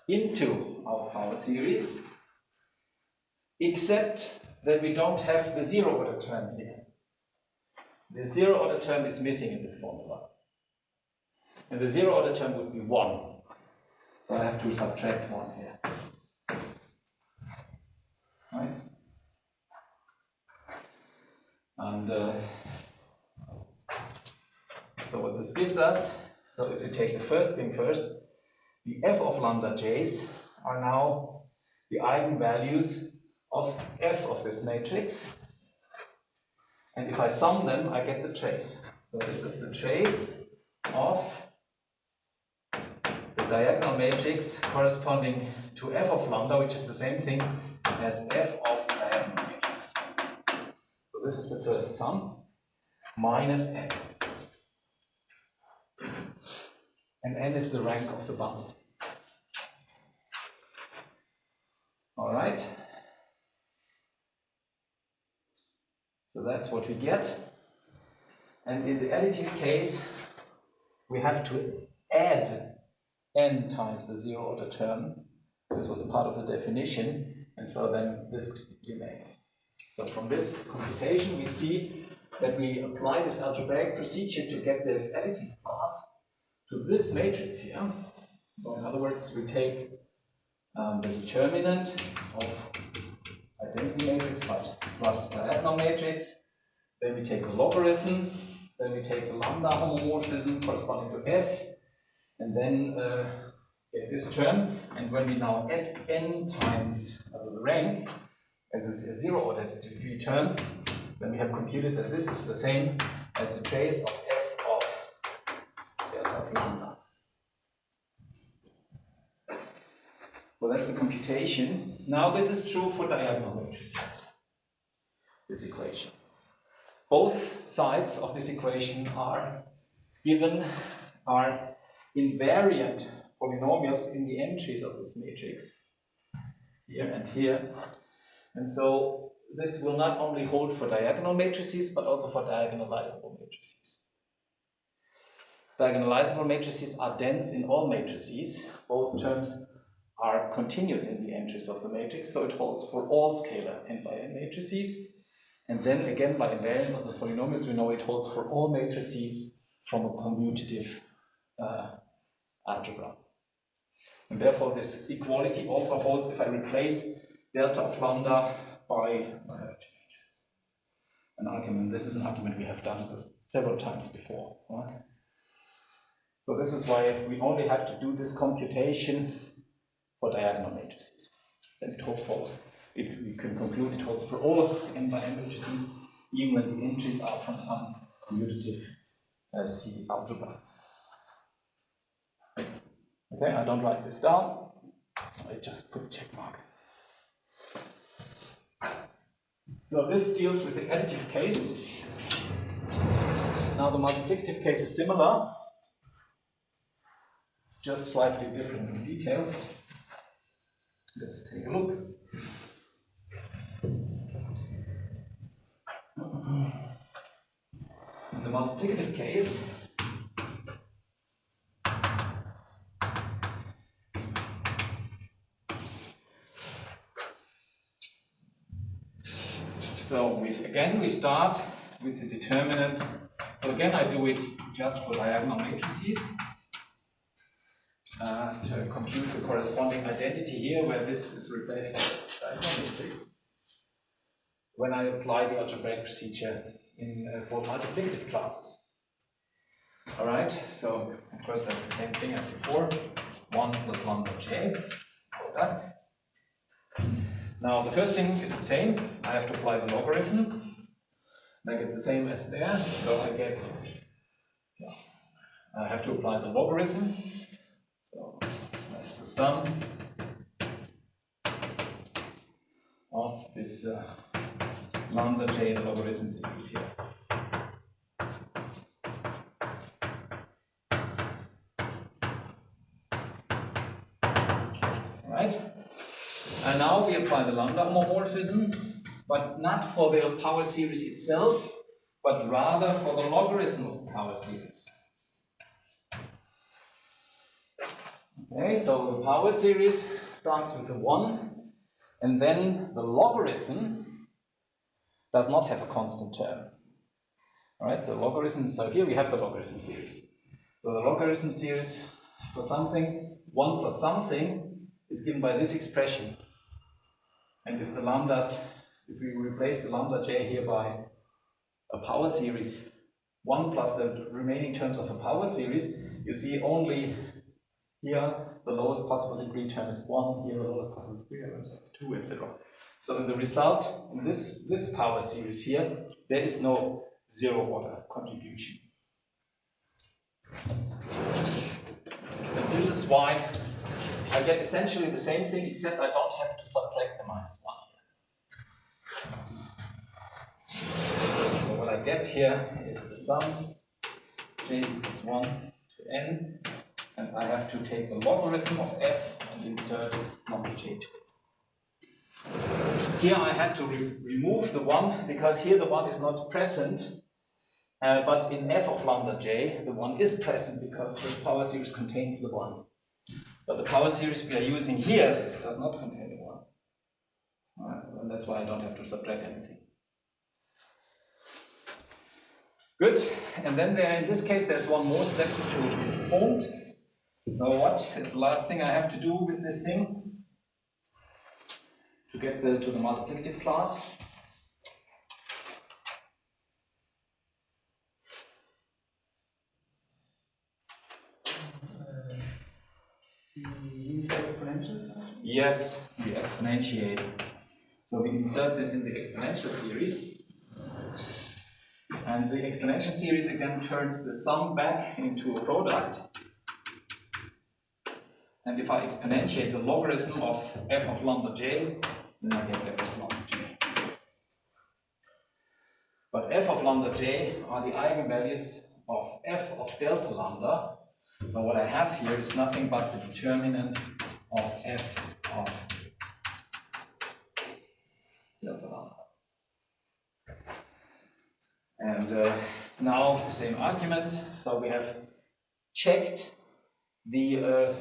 into our power series, except that we don't have the zero order term here. The zero order term is missing in this formula. And the zero order term would be 1. So I have to subtract 1 here. Right? And so what this gives us, so if we take the first thing first, the f of lambda j's are now the eigenvalues of f of this matrix. And if I sum them, I get the trace. So this is the trace of the diagonal matrix corresponding to f of lambda, which is the same thing as f of the diagonal matrix. So this is the first sum, minus n. And n is the rank of the bundle. All right. So that's what we get. And in the additive case, we have to add n times the zero order term. This was a part of the definition, and so then this remains. So from this computation, we see that we apply this algebraic procedure to get the additive class to this matrix here. So in other words, we take the determinant of identity matrix plus diagonal matrix, then we take the logarithm, then we take the lambda homomorphism corresponding to f, and then get this term, and when we now add n times the rank as a zero order degree term, then we have computed that this is the same as the trace of f of delta of lambda. So that's the computation. Now this is true for diagonal matrices, this equation. Both sides of this equation are invariant polynomials in the entries of this matrix, here and here. And so this will not only hold for diagonal matrices, but also for diagonalizable matrices. Diagonalizable matrices are dense in all matrices. Both terms are continuous in the entries of the matrix, so it holds for all scalar n by n matrices. And then again, by invariance of the polynomials, we know it holds for all matrices from a commutative algebra. And therefore, this equality also holds if I replace delta of lambda by an argument. This is an argument we have done several times before, right? So this is why we only have to do this computation for diagonal matrices. Then we can conclude it holds for all n by n matrices, even when the entries are from some commutative C algebra. Okay, I don't write this down. I just put a check mark. So this deals with the additive case. Now the multiplicative case is similar, just slightly different in details. Let's take a look. In the multiplicative case, so we start with the determinant. So again, I do it just for diagonal matrices to compute the corresponding identity here, where this is replaced by the diagonal matrix. When I apply the algebraic procedure for multiplicative classes. All right, so of course that's the same thing as before. 1 plus lambda j product. Now the first thing is the same. I have to apply the logarithm. And I get the same as there. So I have to apply the logarithm. So that's the sum of this lambda j and logarithm series here. Right? And now we apply the lambda homomorphism, but not for the power series itself, but rather for the logarithm of the power series. Okay, so the power series starts with a 1, and then the logarithm does not have a constant term. All right, the logarithm, so here we have the logarithm series. So the logarithm series for something, 1 plus something, is given by this expression. And if we replace the lambda j here by a power series, 1 plus the remaining terms of a power series, you see only here the lowest possible degree term is 1, here the lowest possible degree term is 2, etc. So in the result, in this power series here, there is no zero order contribution. And this is why I get essentially the same thing, except I don't have to subtract the minus 1 here. So what I get here is the sum j equals 1 to n, and I have to take the logarithm of f and insert lambda j to it. Here I had to remove the 1, because here the 1 is not present, but in f of lambda j, the 1 is present because the power series contains the 1. But the power series we are using here does not contain the 1. And that's why I don't have to subtract anything. Good. And then in this case, there's one more step to be performed. So what is the last thing I have to do with this thing to get to the multiplicative class? Use the exponential? Yes, we exponentiate. So we insert this in the exponential series. And the exponential series again turns the sum back into a product. And if I exponentiate the logarithm of f of lambda j, then I get f of lambda j. But f of lambda j are the eigenvalues of f of delta lambda. So what I have here is nothing but the determinant of f of delta lambda. And now the same argument. So we have checked the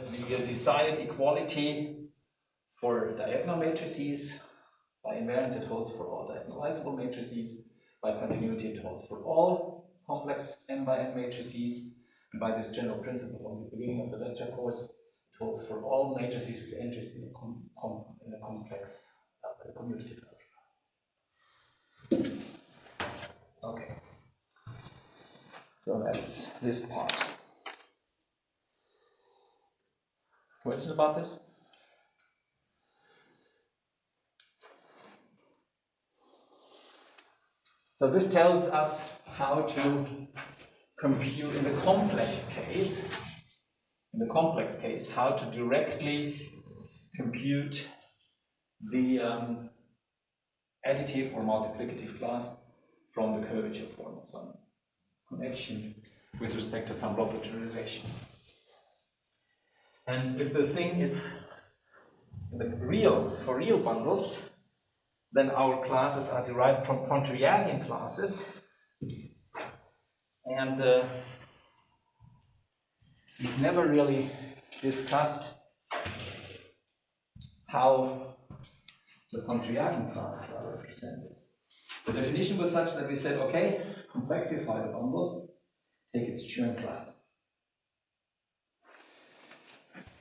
desired equality for diagonal matrices. By invariance, it holds for all diagonalizable matrices. By continuity, it holds for all complex n by n matrices. And by this general principle from the beginning of the lecture course, it holds for all matrices with entries in a complex commutative algebra. Okay. So that's this part. Questions about this? So this tells us how to compute in the complex case. In the complex case, how to directly compute the additive or multiplicative class from the curvature form of some connection with respect to some block factorization. And if the thing is in the for real bundles, then our classes are derived from Pontryagin classes. And we've never really discussed how the Pontryagin classes are represented. The definition was such that we said, okay, complexify the bundle, take its Chern class.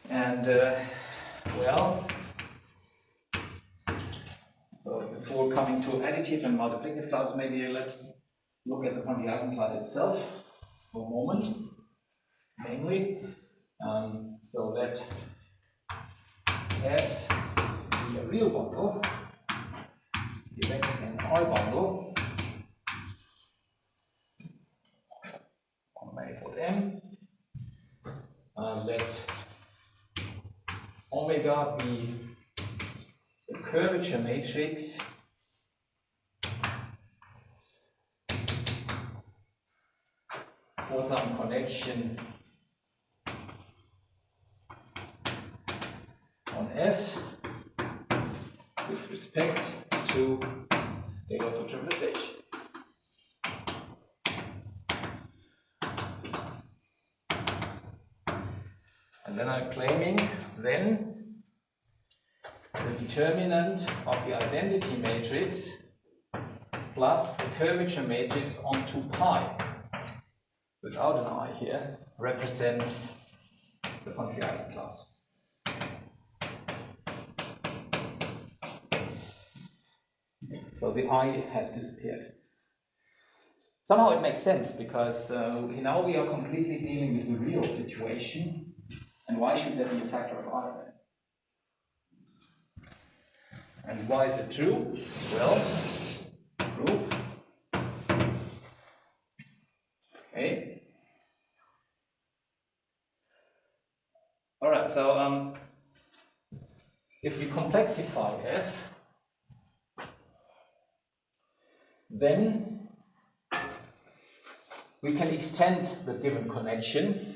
And, well, so before coming to additive and multiplicative classes, maybe let's look at the Pontryagin class itself for a moment. Namely, so let F be a real bundle, the vector an R bundle on manifold M. Let omega be the curvature matrix for some connection on F with respect to Taylor factorization. And then I'm claiming then the determinant of the identity matrix plus the curvature matrix on 2 pi without an I here represents the Pontryagin class. So the I has disappeared. Somehow it makes sense because now we are completely dealing with the real situation. And why should there be a factor of I then? And why is it true? Well, proof. Okay. All right. So if we complexify F, then we can extend the given connection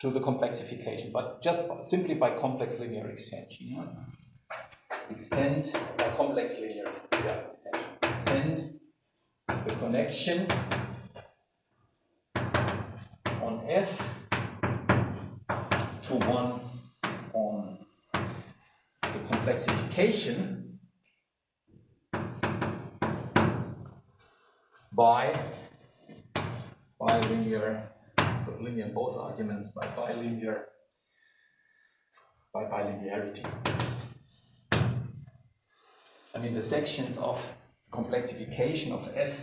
to the complexification, but just simply by complex linear extension. Yeah? Extend by complex linear extension. Extend the connection on F to 1 on the complexification by bilinear, so linear both arguments by bilinearity. I mean, the sections of complexification of f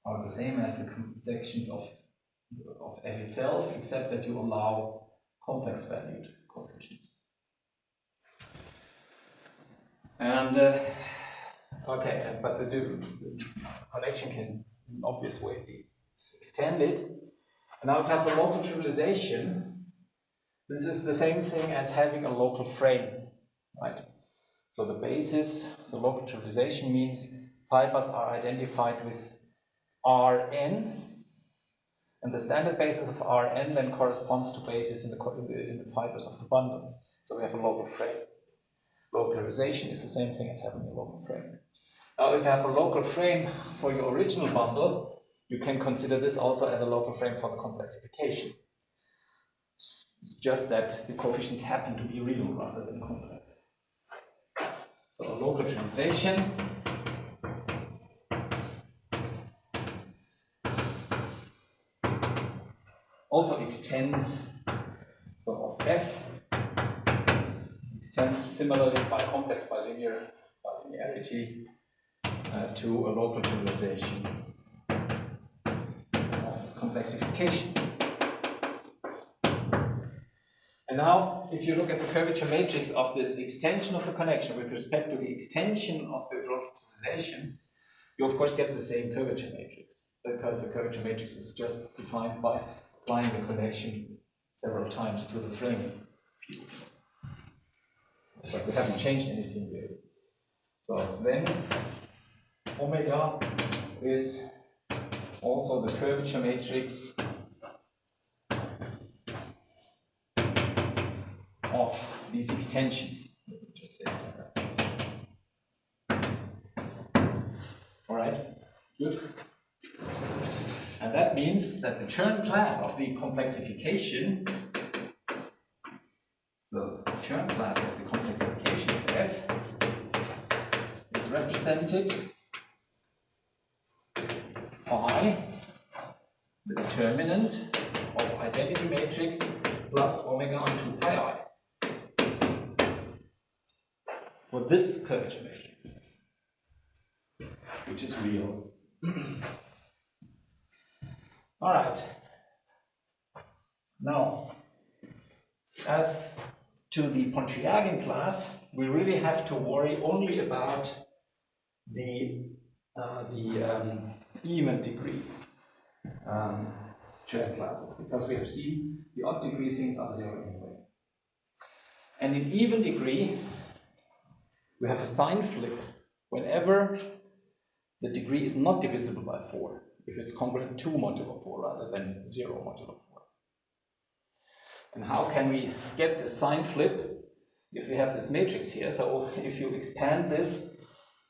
are the same as the sections of f itself, except that you allow complex valued coefficients. And okay, but the connection can in an obvious way be extended. And now we have a local trivialization. This is the same thing as having a local frame, right? So the basis, so local trivialization means fibers are identified with Rn, and the standard basis of Rn then corresponds to basis in the fibers of the bundle. So we have a local frame. Localization is the same thing as having a local frame. Now, if you have a local frame for your original bundle, you can consider this also as a local frame for the complexification. It's just that the coefficients happen to be real rather than complex. So a local trivialization also extends, so of f extends similarly by complex bilinearity to a local trivialization of complexification. And now, if you look at the curvature matrix of this extension of the connection with respect to the extension of the local trivialization, you of course get the same curvature matrix, because the curvature matrix is just defined by applying the connection several times to the frame fields. But we haven't changed anything really. So then omega is also the curvature matrix of these extensions. Just say all right, good. And that means that the Chern class of the complexification, so the Chern class of the complexification of f is represented by the determinant of identity matrix plus omega on 2 pi I for this curvature matrix, which is real. All right. Now, as to the Pontryagin class, we really have to worry only about the even degree Chern classes, because we have seen the odd degree things are zero anyway. And in even degree, we have a sign flip whenever the degree is not divisible by 4, if it's congruent 2 modulo 4 rather than 0 modulo 4. And how can we get the sign flip if we have this matrix here? So if you expand this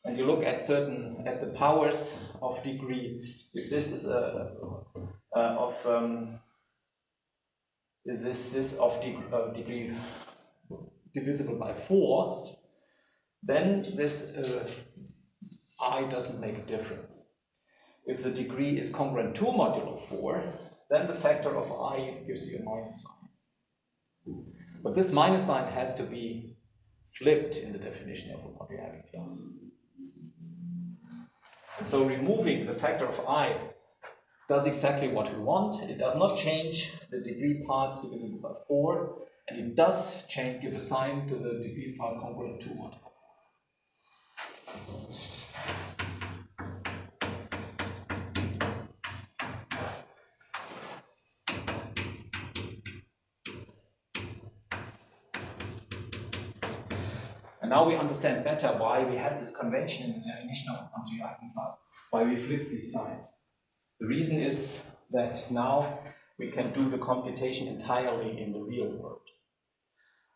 and you look at the powers of degree, if this is degree divisible by 4, then this I doesn't make a difference. If the degree is congruent 2 modulo 4, then the factor of I gives you a minus sign. But this minus sign has to be flipped in the definition of a Pontryagin class. And so removing the factor of I does exactly what we want. It does not change the degree parts divisible by 4, and it does give a sign to the degree part congruent 2 modulo 4. And now we understand better why we have this convention in the definition of a Pontryagin class, why we flip these signs. The reason is that now we can do the computation entirely in the real world.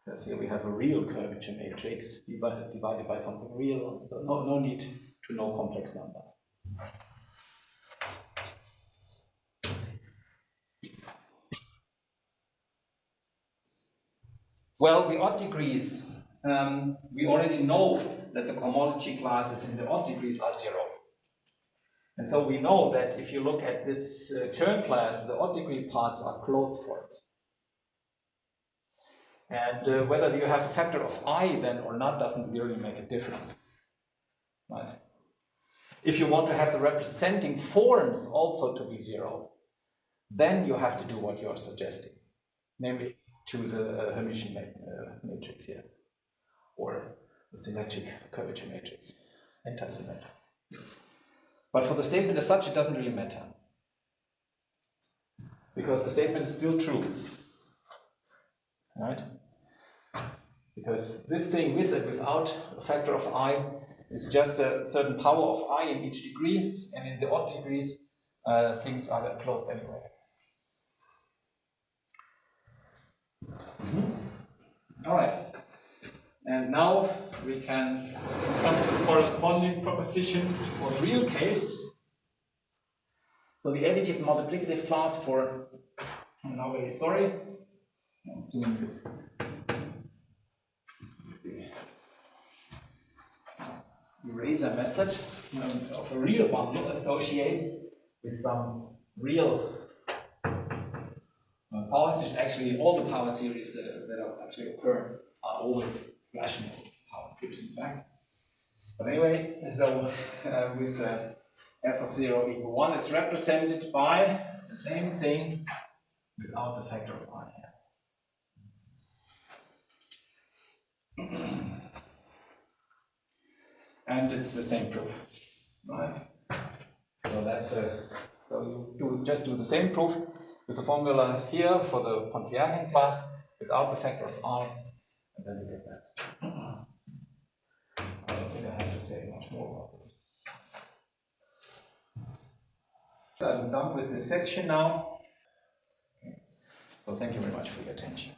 Because here we have a real curvature matrix divided by something real, so no need to know complex numbers. Well, the odd degrees, we already know that the cohomology classes in the odd degrees are 0. And so we know that if you look at this Chern class, the odd degree parts are closed forms. And whether you have a factor of I then or not doesn't really make a difference. Right? If you want to have the representing forms also to be zero, then you have to do what you are suggesting. Namely, choose a Hermitian matrix here. Or a symmetric curvature matrix, anti-symmetric. But for the statement as such, it doesn't really matter. Because the statement is still true. Right? Because this thing with and without a factor of I is just a certain power of I in each degree, and in the odd degrees, things are closed anyway. All right. And now we can come to the corresponding proposition for the real case. So the additive and multiplicative class for, I'm now very sorry, I'm doing this with the eraser method of a real bundle associated with some real power series. Actually, all the power series that actually occur are always rational power series, in fact. But anyway, so with f of 0 equal 1 is represented by the same thing without the factor of I here. And it's the same proof, right? So that's so you just do the same proof with the formula here for the Pontiacian class without the factor of I, and then you get that. I don't think I have to say much more about this. I'm done with this section now. So thank you very much for your attention.